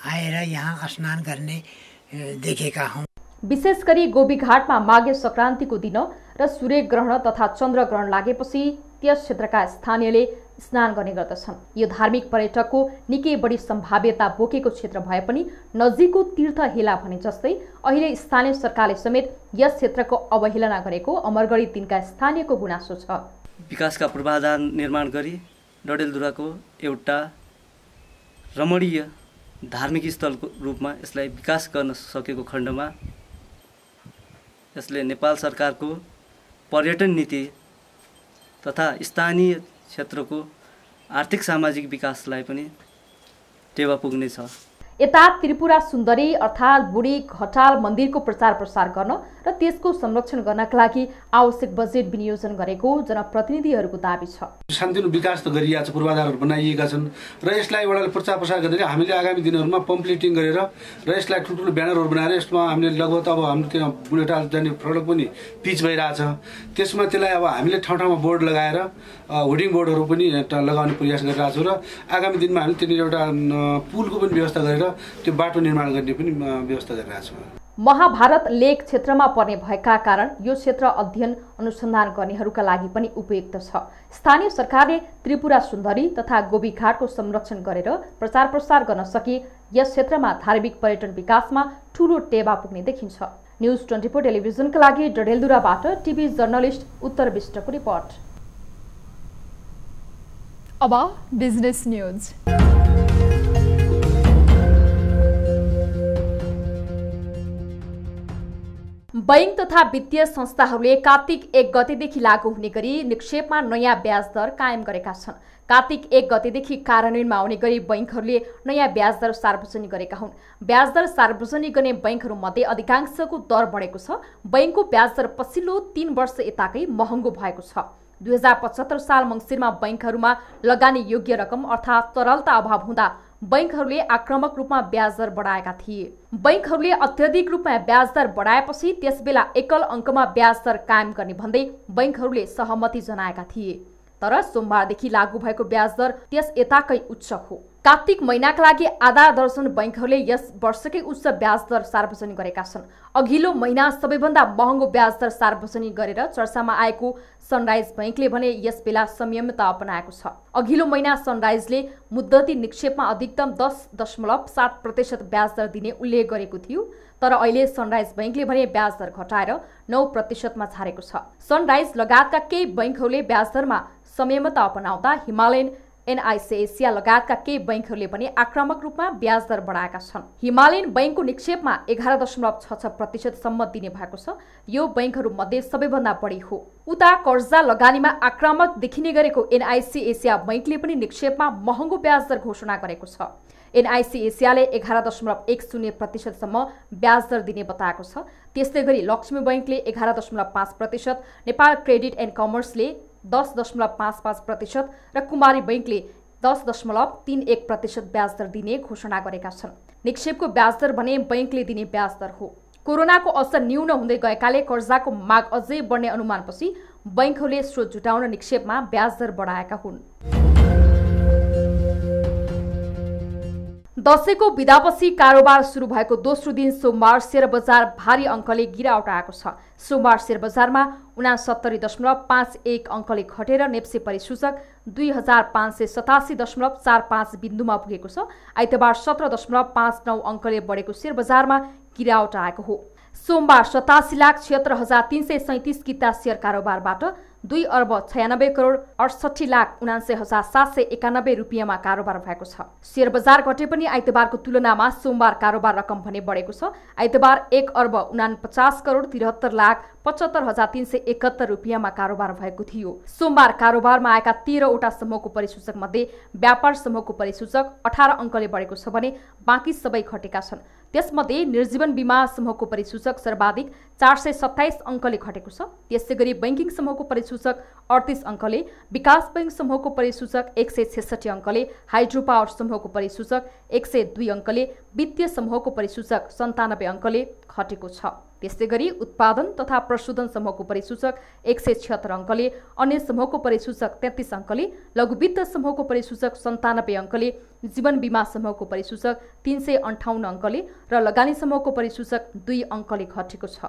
आएर यहाँ स्नान गर्ने देखेका हौँ। विशेष गरी गोबीघाटमा माघे संक्रान्तिको दिन र सूर्य ग्रहण तथा चन्द्र ग्रहण लागेपछि त्यस क्षेत्रका स्थानीयले स्नान गर्ने गर्दछन्। यो धार्मिक पर्यटकको निकै बढी सम्भाव्यता बोकेको क्षेत्र भए पनि नजिकको तीर्थ हेला भने जस्तै अहिले स्थानीय सरकारले समेत यस क्षेत्रको अवहेलना गरेको अमरगढी 3 का स्थानीयको गुनासो छ। विकासका पूर्वाधार निर्माण गरी डडेलधुराको एउटा रमणीय धार्मिक स्थलको रूपमा यसलाई विकास गर्न सकेको खण्डमा यसले नेपाल सरकारको पर्यटन नीति तथा स्थानीय क्षेत्रको आर्थिक सामाजिक विकासलाई पनि टेवा पुग्नेछ। यता त्रिपुरा सुन्दरी अर्थात् बुढी घटाल मन्दिरको प्रचार प्रसार गर्न र त्यसको संरक्षण गर्नका लागि आवश्यक बजेट विनियोजन गरेको जनप्रतिनिधिहरूको दाबी छ। शान्तिपूर्ण विकास त गरिएको छ, पूर्वाधारहरू बनाइएका छन् र यसलाई एउटा प्रचार प्रसार गरेर हामीले आगामी दिनहरूमा पम्पलेटिङ गरेर र यसलाई ठुल्ठुलो ब्यानरहरू बनाएर यसमा हामीले लगभग अब हाम्रो त्यहाँ बुढेटाल जाने सडक पनि पिच भइरहेछ। त्यसमा त्यसलाई अब हामीले ठाउँ ठाउँमा बोर्ड लगाएर होर्डिङ बोर्डहरू पनि लगाउने प्रयास गरिरहेको छौँ र आगामी दिनमा हामीले त्यहाँनिर एउटा पुलको पनि व्यवस्था गरेर त्यो बाटो निर्माण गर्ने पनि व्यवस्था गरिरहेको छौँ। महाभारत लेक क्षेत्रमा पर्ने भएका कारण यो क्षेत्र अध्ययन अनुसन्धान गर्नेहरूका लागि पनि उपयुक्त छ। स्थानीय सरकारले त्रिपुरा सुन्दरी तथा गोबीघाटको संरक्षण गरेर प्रचार प्रसार गर्न सके यस क्षेत्रमा धार्मिक पर्यटन विकासमा ठूलो टेवा पुग्ने देखिन्छ। न्युज 24 टेलिभिजनका लागि डडेलधुराबाट टिभी जर्नलिस्ट उत्तर विष्टको रिपोर्ट। अब बिजनेस न्युज। बैंक तथा वित्तीय संस्थाहरूले कार्तिक 1 गतेदेखि लागू हुने गरी निक्षेपमा नयाँ ब्याज दर कायम गरेका छन्। कार्तिक 1 गतेदेखि कार्यान्वयनमा आउने गरी बैंकहरूले नयाँ ब्याज दर सार्वजनिक गरेका हुन्। ब्याज दर सार्वजनिक गर्ने बैंकहरूमध्ये अधिकांशको दर बढेको छ। बैंकको ब्याज दर पछिल्लो 3 वर्ष यताकै महँगो भएको छ। 2075 साल मङ्सिरमा बैंकहरूमा लगानी योग्य रकम अर्थात् तरलता अभाव हुँदा बैंकहरूले आक्रामक रूपमा ब्याज दर बढाएका थिए। बैंकहरूले अत्यधिक रूपमा ब्याज दर बढाएपछि त्यसबेला एकल अङ्कमा ब्याज दर कायम गर्ने भन्दै बैंकहरूले सहमति जनाएका थिए। तर सोमबारदेखि लागू भएको ब्याज दर त्यस यताकै उच्च हो। कार्तिक महिनाका लागि आधा दर्जन बैंकहरूले यस वर्षकै उच्च ब्याज दर सार्वजनिक गरेका छन्। अघिल्लो महिना सबैभन्दा महँगो ब्याज दर सार्वजनिक गरेर चर्चामा आएको सनराइज बैंकले भने यस बेला संयमता अपनाएको छ। अघिल्लो महिना सनराइजले मुद्दती निक्षेपमा अधिकतम 10.7% ब्याज दर दिने उल्लेख गरेको थियो। तर अहिले सनराइज बैंकले भने ब्याज दर घटाएर 9%मा झारेको छ। सनराइज लगायतका केही बैंकहरूले ब्याज दरमा संयमता अपनाउँदा हिमालयन, एनआईसी एसिया लगायतका केही बैंकहरूले पनि आक्रामक रूपमा ब्याज दर बढाएका छन्। हिमालयन बैंकको निक्षेपमा 11.66% सम्म दिने भएको छ। यो बैंकहरू मध्ये सबैभन्दा बढी हो। उता कर्जा लगानीमा आक्रामक देखिने गरेको एनआईसी एसिया बैंकले पनि निक्षेपमा महँगो ब्याज दर घोषणा गरेको छ। एनआईसी एसियाले 11.10% सम्म ब्याज दर दिने बताएको छ। त्यस्तै गरी लक्ष्मी बैंकले 11.5%, नेपाल क्रेडिट एन्ड कमर्सले 10.55% र कुमारी बैंकले 10.31% ब्याज दर दिने घोषणा गरेका छन्। निक्षेपको ब्याज दर भने बैंकले दिने ब्याज दर हो। कोरोनाको असर न्यून हुँदै गएकाले कर्जाको माग अझै बढ्ने अनुमानपछि बैंकहरूले स्रोत जुटाउन निक्षेपमा ब्याज दर बढाएका हुन्। दशैंको बिदापछि कारोबार सुरु भएको दोस्रो दिन सोमबार शेयर बजार भारी अङ्कले गिरावट आएको छ। सोमबार शेयर बजारमा 69.51 अङ्कले घटेर नेप्से परिसूचक 2587.45 बिन्दुमा पुगेको छ। आइतबार 17.59 अङ्कले बढेको शेयर बजारमा गिरावट आएको हो। सोमबार 87,76,337 किता शेयर कारोबारबाट 2,96,68,79,791 रुपियाँमा कारोबार भएको छ। शेयर बजार घटे पनि आइतबारको तुलनामा सोमबार कारोबार रकम भने बढेको छ। आइतबार 1,49,73,75,371 रुपियाँमा कारोबार भएको थियो। सोमबार कारोबारमा आएका 13 वटा समूहको परिसूचक मध्ये व्यापार समूहको परिसूचक 18 अङ्कले बढेको छ भने बाँकी सबै घटेका छन्। त्यसमध्ये निर्जीवन बीमा समूहको परिसूचक सर्वाधिक 427 अङ्कले घटेको छ। त्यसै गरी बैंकिङ समूहको परिसूचक 38 अङ्कले, विकास बैंक समूहको परिसूचक 166 अङ्कले, हाइड्रो पावर समूहको परिसूचक 102 अङ्कले, वित्तीय समूहको परिसूचक 97 अङ्कले घटेको छ। त्यसै गरी उत्पादन तथा प्रशोधन समूहको परिसूचक 176 अङ्कले, अन्य समूहको परिसूचक 33 अङ्कले, लघुवित्त समूहको परिसूचक 97 अङ्कले, जीवन बीमा समूहको परिसूचक 358 अङ्कले र लगानी समूहको परिसूचक 2 अङ्कले घटेको छ।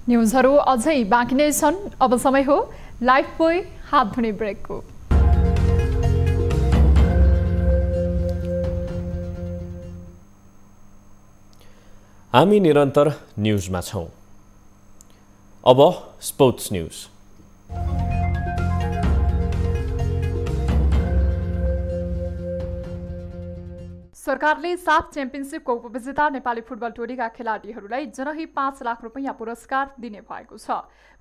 न्युजहरू अझै बाँकी नै छन्। अब समय हो लाइफ बोय हात धुने ब्रेकको। हामी निरन्तर न्युजमा छौं। अब स्पोर्ट्स न्युज। सरकारले साफ च्याम्पियनसिपको उपविजेता नेपाली फुटबल टोलीका खेलाडीहरूलाई जनही 5 लाख रुपैयाँ पुरस्कार दिने भएको छ।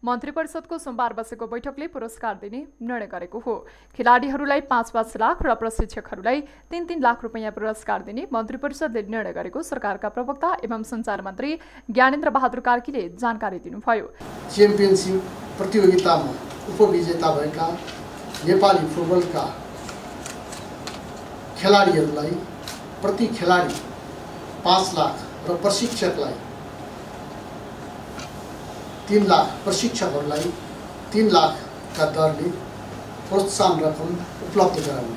मन्त्री परिषदको सोमबार बसेको बैठकले पुरस्कार दिने निर्णय गरेको हो। खेलाडीहरूलाई 5-5 लाख र प्रशिक्षकहरूलाई 3-3 लाख रुपैयाँ पुरस्कार दिने मन्त्री परिषदले निर्णय गरेको सरकारका प्रवक्ता एवं सञ्चार मन्त्री ज्ञानेन्द्र बहादुर कार्कीले जानकारी दिनुभयो। च्याम्पियनसिप प्रतियोगितामा उपविजेता भएका नेपाली फुटबलका खेलाडीहरूलाई प्रति खेलाडी 5 लाख र प्रशिक्षकलाई 3 लाख, प्रशिक्षकहरूलाई 3 लाखका दरले प्रोत्साहन रकम उपलब्ध गराउने।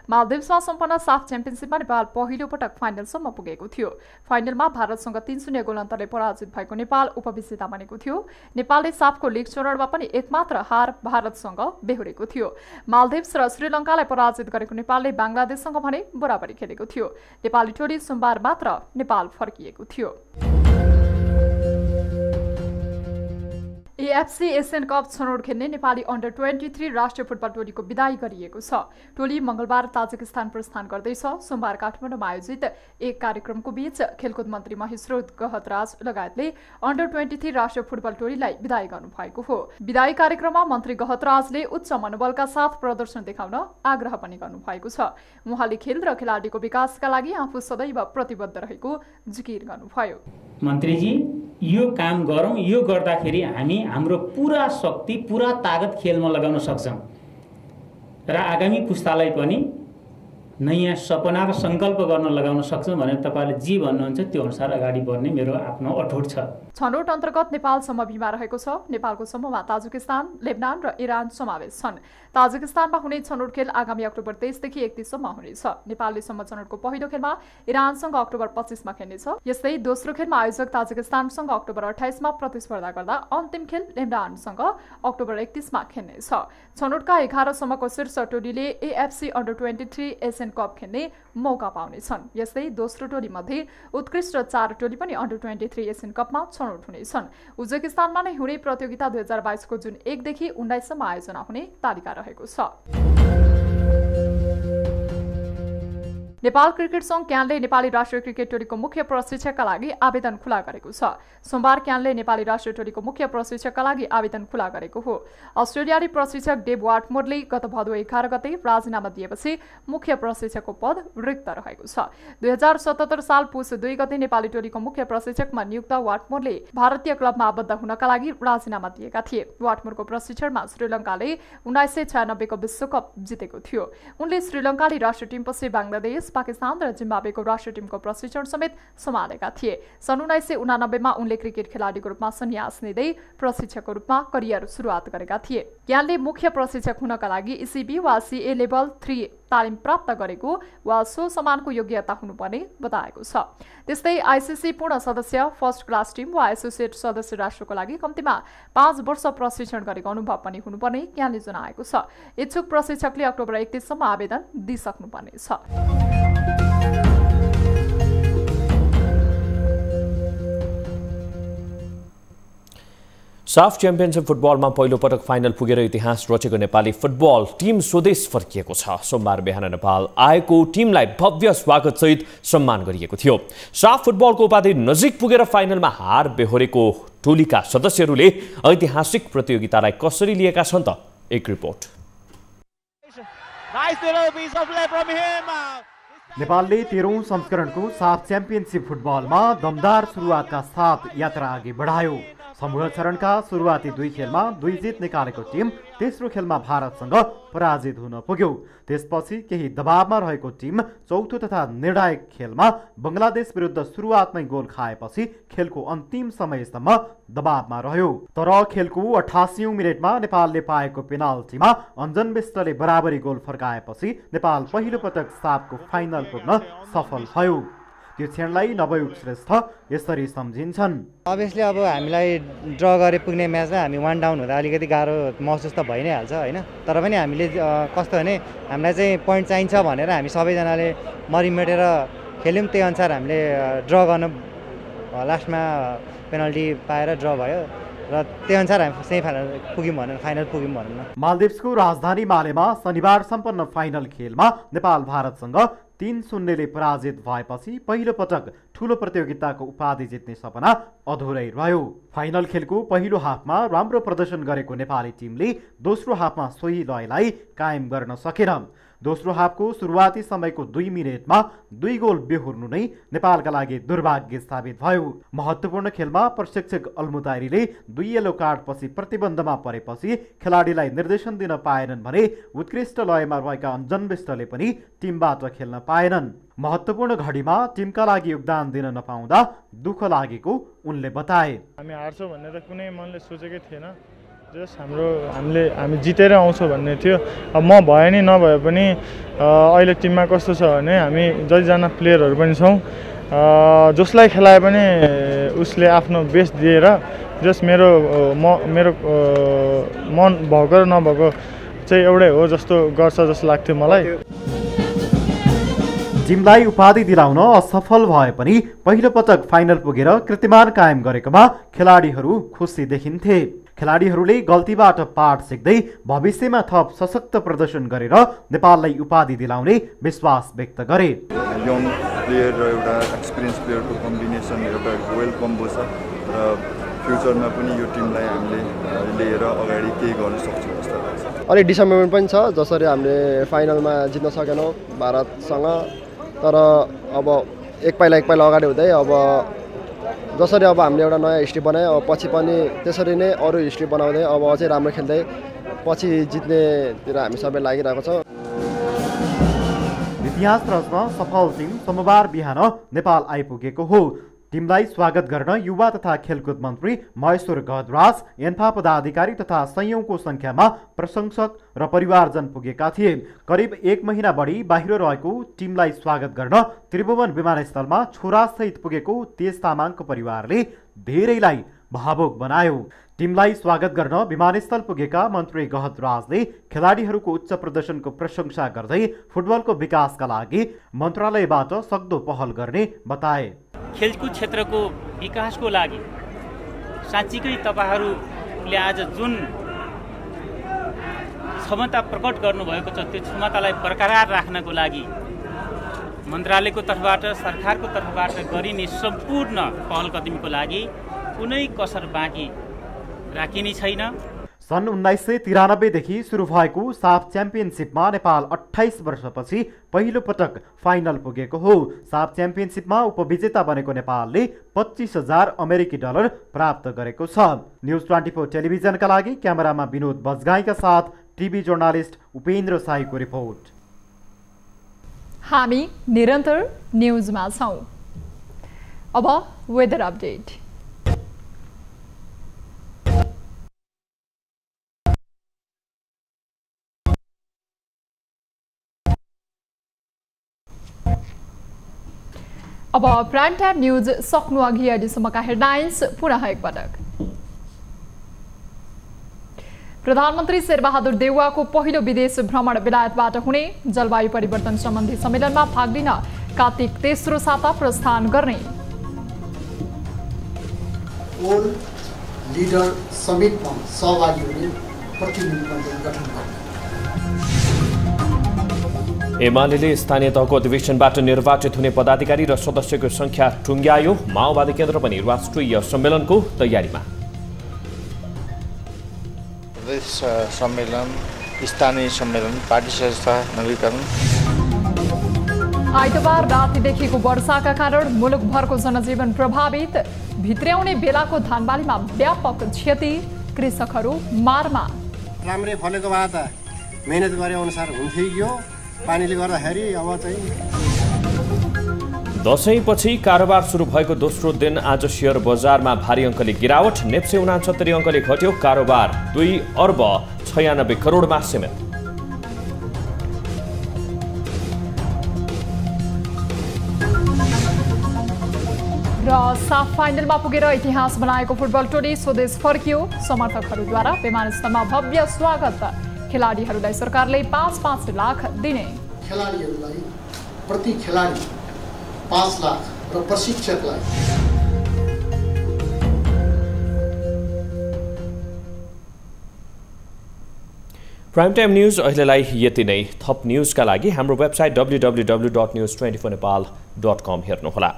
मालदिव्समा सम्पन्न साफ च्याम्पियनसिपमा नेपाल पहिलो पटक फाइनलसम्म पुगेको थियो। फाइनलमा भारतसँग 3-0 गोल अन्तरले पराजित भएको नेपाल उपविजेता बनेको थियो। नेपालले साफको लिग चरणमा पनि एकमात्र हार भारतसँग बेहोरेको थियो। मालदिव्स र श्रीलङ्कालाई पराजित गरेको नेपालले बांग्लादेशसँग भने बराबरी खेलेको थियो। नेपाली टोली सोमबार मात्र नेपाल फर्किएको थियो। एएफसी एशियन कप छनौट खेल्ने नेपाली अन्डर 23 राष्ट्रिय फुटबल टोलीको विदाई गरिएको छ। टोली मंगलबार ताजिकिस्तान प्रस्थान गर्दैछ। सोमबार काठमाडौँमा आयोजित एक कार्यक्रमको बीच खेलकुद मन्त्री महेश्वर गहतराज लगायतले अन्डर 23 राष्ट्रिय फुटबल टोलीलाई विदाई गर्नुभएको हो। विदाई कार्यक्रममा मन्त्री गहतराजले उच्च मनोबलका साथ प्रदर्शन देखाउन आग्रह पनि गर्नुभएको छ। उहाँले खेल र खेलाडीको विकासका लागि आफू सदैव प्रतिबद्ध रहेको जिकिर गर्नुभयो। मन्त्रीजी, यो काम गरौँ, यो गर्दाखेरि हामी हाम्रो पूरा शक्ति पूरा तागत खेलमा लगाउन सक्छौँ र आगामी पुस्तालाई पनि नयाँ सपना र सङ्कल्प गर्न लगाउन सक्छौँ भनेर तपाईँले जे भन्नुहुन्छ त्यो अनुसार अगाडि बढ्ने मेरो आफ्नो अठोट छ। छनौट अन्तर्गत नेपाल समूहमा रहेको छ। नेपालको समूहमा ताजिकिस्तान, लेबनान र इरान समावेश छन्। ताजिकिस्तानमा हुने छनौट खेल आगामी अक्टोबर 23 देखि 31 सम्म हुनेछ। नेपालले सम्म छनौटको पहिलो खेलमा इरानसँग अक्टोबर 25 मा खेल्नेछ। यस्तै दोस्रो खेलमा आयोजक ताजिकिस्तानसँग अक्टोबर 28 मा प्रतिस्पर्धा गर्दा अन्तिम खेल लेबनानसँग अक्टोबर 31 मा खेल्नेछ। छनौटका 11 सम्मको शीर्ष टोलीले एएफसी अन्डर 23 एशियन कप खेल्ने मौका पाउनेछन्। यस्तै दोस्रो टोली मध्ये उत्कृष्ट 4 टोली पनि अन्डर 23 एशियन कपमा छनौट हुनेछन्। उज्बेकिस्तानमा नै हुने प्रतियोगिता 2022 को जुन 1 देखि 19 सम्म आयोजना हुने तालिका रहेको छ। नेपाल क्रिकेट संघ क्यानले नेपाली राष्ट्रिय क्रिकेट टोलीको मुख्य प्रशिक्षकका लागि आवेदन खुला गरेको छ। सोमबार क्यानले नेपाली राष्ट्रिय टोलीको मुख्य प्रशिक्षकका लागि आवेदन खुला गरेको हो। अस्ट्रेलियाली प्रशिक्षक डेभ वाटमोरले गत भदौ 11 गते राजीनामा दिएपछि मुख्य प्रशिक्षकको पद रिक्त रहेको छ। 2077 साल पुस 2 गते नेपाली टोलीको मुख्य प्रशिक्षकमा नियुक्त वाटमोरले भारतीय क्लबमा आबद्ध हुनका लागि राजीनामा दिएका थिए। वाटमोरको प्रशिक्षणमा श्रीलङ्काले 1996 को विश्वकप जितेको थियो। उनले श्रीलङ्काली राष्ट्रिय टिमपछि बङ्गलादेश, पाकिस्तान र जिम्बाब्वेको राष्ट्रिय टिमको प्रशिक्षण समेत सम्हालेका थिए। सन् 1989 मा उनले क्रिकेट खेलाडीको रूपमा सन्यास लिँदै प्रशिक्षकको रूपमा करियर सुरुवात गरेका थिए। क्यानले मुख्य प्रशिक्षक हुनका लागि ECB वा CA लेभल 3 तालिम प्राप्त गरेको वा सो समानको योग्यता हुनुपर्ने बताएको छ। त्यस्तै ICC पूर्ण सदस्य, फर्स्ट क्लास टिम वा एसोसिएट सदस्य राष्ट्रको लागि कम्तीमा 5 वर्ष प्रशिक्षण गरेको अनुभव पनि हुनुपर्ने क्यानले जनाएको छ। इच्छुक प्रशिक्षकले अक्टोबर 31 सम्म आवेदन दिइसक्नुपर्नेछ। साफ च्याम्पियनशिप फुटबलमा पहिलो पटक फाइनल पुगेर इतिहास रचेको नेपाली फुटबल टिम स्वदेश फर्किएको छ। सोमबार बिहान नेपाल आएको टिमलाई भव्य स्वागतसहित सम्मान गरिएको थियो। साफ फुटबलको उपाधि नजिक पुगेर फाइनलमा हार बेहोरेको टोलीका सदस्यहरूले ऐतिहासिक प्रतियोगितालाई कसरी लिएका छन् त एक रिपोर्ट। नेपालले 13औं संस्करणको साफ च्याम्पियनशिप फुटबलमा दमदार सुरुवातका साथ यात्रा अघि बढायो। समूह चरणका सुरुवाती 2 खेलमा 2 जित निकालेको टिम तेस्रो खेलमा भारतसँग पराजित हुन पुग्यो। त्यसपछि केही दबावमा रहेको टिम चौथो तथा निर्णायक खेलमा बङ्गलादेश विरुद्ध सुरुवातमै गोल खाएपछि खेलको अन्तिम समयसम्म दबावमा रह्यो। तर खेलको 88औं मिनेटमा नेपालले पाएको पेनाल्टीमा अञ्जन विष्टले बराबरी गोल फर्काएपछि नेपाल पहिलो पटक साफको फाइनल पुग्न सफल भयो। त्यो क्षणलाई नवयुग श्रेष्ठ यसरी सम्झिन्छन्। अभियसली अब हामीलाई ड्र गरे पुग्ने म्याचमा हामी 1 डाउन हुँदा अलिकति गाह्रो महसुस त भइ नै हाल्छ होइन। तर पनि हामीले कस्तो भने हामीलाई चाहिँ पोइन्ट चाहिन्छ भनेर हामी सबैजनाले मरिमेटेर खेल्यौँ। त्यही अनुसार हामीले ड्र गर्न लास्टमा पेनल्टी पाएर ड्र भयो र त्यही अनुसार हामी सेमिफाइनल पुग्यौँ भनेर फाइनल पुग्यौँ भनौँ न। मालदिप्सको राजधानी मालेमा शनिबार सम्पन्न फाइनल खेलमा नेपाल भारतसँग 3-0ले पराजित भएपछि पहिलो पटक ठूलो प्रतियोगिताको उपाधि जित्ने सपना अधुरै रह्यो। फाइनल खेलको पहिलो हाफमा राम्रो प्रदर्शन गरेको नेपाली टिमले दोस्रो हाफमा सोही लयलाई कायम गर्न सकेन। दोस्रो हाफको सुरुवाती समयको 2 मिनेटमा 2 गोल बेहोर्नु नै नेपालका लागि दुर्भाग्य साबित भयो। महत्त्वपूर्ण खेलमा प्रशिक्षक अल्मुतारीले 2 येलो कार्डपछि प्रतिबन्धमा परेपछि खेलाडीलाई निर्देशन दिन पाएनन् भने उत्कृष्ट लयमा रहेका अञ्जन विष्टले पनि टिमबाट खेल्न पाएनन्। महत्त्वपूर्ण घडीमा टिमका लागि योगदान दिन नपाउँदा दुःख लागेको उनले बताए। हामी हार्छौँ भन्ने त कुनै मनले सोचेकै थिएन। जस्ट हामी जितेर आउँछौँ भन्ने थियो। अब म भए नि नभए पनि अहिले टिममा कस्तो छ भने हामी जतिजना प्लेयरहरू पनि छौँ, जसलाई खेलाए पनि उसले आफ्नो बेस्ट दिएर जस्ट मेरो मन भएको र नभएको चाहिँ एउटै हो जस्तो गर्छ जस्तो लाग्थ्यो मलाई। टिमलाई उपाधि दिलाउन असफल भए पनि पहिलो पटक फाइनल पुगेर कीर्तिमान कायम गरेकोमा खेलाडीहरू खुसी देखिन्थे। खेलाडीहरूले गल्तीबाट पाठ सिक्दै भविष्यमा थप सशक्त प्रदर्शन गरेर नेपाललाई उपाधि दिलाउने विश्वास व्यक्त गरे। यङ प्लेयर र एउटा एक्सपिरियन्स प्लेयरको कम्बिनेसन एउटा वेल कम्बो छ र फ्युचरमा पनि यो टिमलाई हामीले लिएर अगाडि केही गर्न सक्छौँ जस्तो लाग्छ। अलिक डिसअपोइन्टमेन्ट पनि छ, जसरी हामीले फाइनलमा जित्न सकेनौँ भारतसँग, तर अब एक पाइला अगाडि हुँदै अब जसरी अब हामीले एउटा नयाँ हिस्ट्री बनायो, अब पछि पनि त्यसरी नै अरू हिस्ट्री बनाउँदै अब अझै राम्रो खेल्दै पछि जित्नेतिर हामी सबै लागिरहेको छौँ। इतिहास रच्न सफल टिम सोमबार बिहान नेपाल आइपुगेको हो। टिमलाई स्वागत गर्न युवा तथा खेलकुद मन्त्री महेश्वर गहतराज, एन्फा पदाधिकारी तथा सयौंको संख्यामा प्रशंसक र परिवारजन पुगेका थिए। करिब 1 महिना बढी बाहिर रहेको टिमलाई स्वागत गर्न त्रिभुवन विमानस्थलमा छोरासहित पुगेको तेज तामाङको परिवारले धेरैलाई भावुक बनायो। टिमलाई स्वागत गर्न विमानस्थल पुगेका मन्त्री गहतराजले खेलाडीहरूको उच्च प्रदर्शनको प्रशंसा गर्दै फुटबलको विकासका लागि मन्त्रालयबाट सक्दो पहल गर्ने बताए। खेलकुद क्षेत्रको विकासको लागि साँच्चीकै तपाईहरूले आज जुन क्षमता प्रकट गर्नुभएको छ त्यो क्षमतालाई बरकरार राख्नको लागि मन्त्रालयको तर्फबाट सरकारको तर्फबाट गरिने सम्पूर्ण पहल कदमीको लागि कुनै कसर बाँकी राखिने छैन। सन् 1993 देखि सुरु भएको साफ च्याम्पियनसिपमा नेपाल 28 वर्षपछि पहिलो पटक फाइनल पुगेको हो। साफ च्याम्पियनसिपमा उपविजेता बनेको नेपालले 25,000 अमेरिकी डलर प्राप्त गरेको छ। न्युज 24 टेलिभिजनका लागि क्यामेरामा विनोद बजगाईका साथ TV journalist Upendra psycho report. हामी निरन्तर न्युजमा छौं। अब वेदर अपडेट। अब प्राइम टाइम न्यूज सक्नु अघि अहिलेसम्मका हेडलाइन्स पुनः एकपटक। प्रधानमन्त्री शेरबहादुर देउवाको पहिलो विदेश भ्रमण बेलायतबाट हुने। जलवायु परिवर्तन सम्बन्धी सम्मेलनमा भाग लिन कार्तिक तेस्रो साता प्रस्थान गर्ने। ओल लिडर समिटमा सहभागी हुने प्रतिनिधिमण्डल गठन गर्ने। एमाले स्थानीय तहको अधिवेशनबाट निर्वाचित हुने पदाधिकारी र सदस्यको संख्या टुङ्ग्यायो। माओवादी केन्द्र पनि राष्ट्रिय सम्मेलनको तयारीमा। प्रदेश सम्मेलन, स्थानीय सम्मेलन, पार्टी संस्था नवीकरण। आइतबार रातिदेखिको वर्षाका कारण मुलुकभरको जनजीवन प्रभावित। भित्र्याउने बेलाको धानबालीमा व्यापक क्षति। कृषकहरू मारमा। राम्रै फलेको भए त मेहनत गरे अनुसार हुन्थ्यो, पानीले गर्दाखेरि अब चाहिँ। दशैंपछि कारोबार सुरु भएको दोस्रो दिन आज शेयर बजारमा भारी अङ्कले गिरावट। नेप्से 69 अङ्कले घट्यो। कारोबार 2 अर्ब 96 करोडमा सीमित। र साफ फाइनलमा पुगेर इतिहास बनाएको फुटबल टोली स्वदेश फर्कियो। समर्थकहरूद्वारा विमानस्थलमा भव्य स्वागत। खेलाडीहरूलाई सरकारले 5-5 लाख दिने। खेलाडीहरूलाई प्रति खेलाडी 5 लाख र प्रशिक्षकलाई। प्राइम टाइम न्यूज अहिलेलाई यति नै। थप न्यूजका लागि हाम्रो वेबसाइट www.news24nepal.com हेर्नुहोला।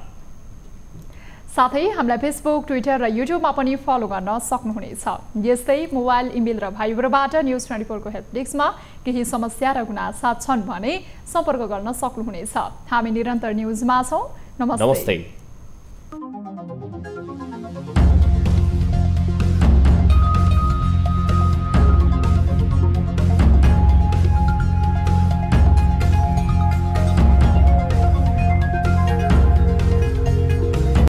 साथै हामीलाई फेसबुक, ट्विटर र युट्युबमा पनि फलो गर्न सक्नुहुनेछ। यस्तै मोबाइल, इमेल र भाइबरबाट न्युज 24 को हेल्प डेस्कमा केही समस्या र गुनासा छन् भने सम्पर्क गर्न सक्नुहुनेछ। हामी निरन्तर न्युजमा छौं। नमस्ते।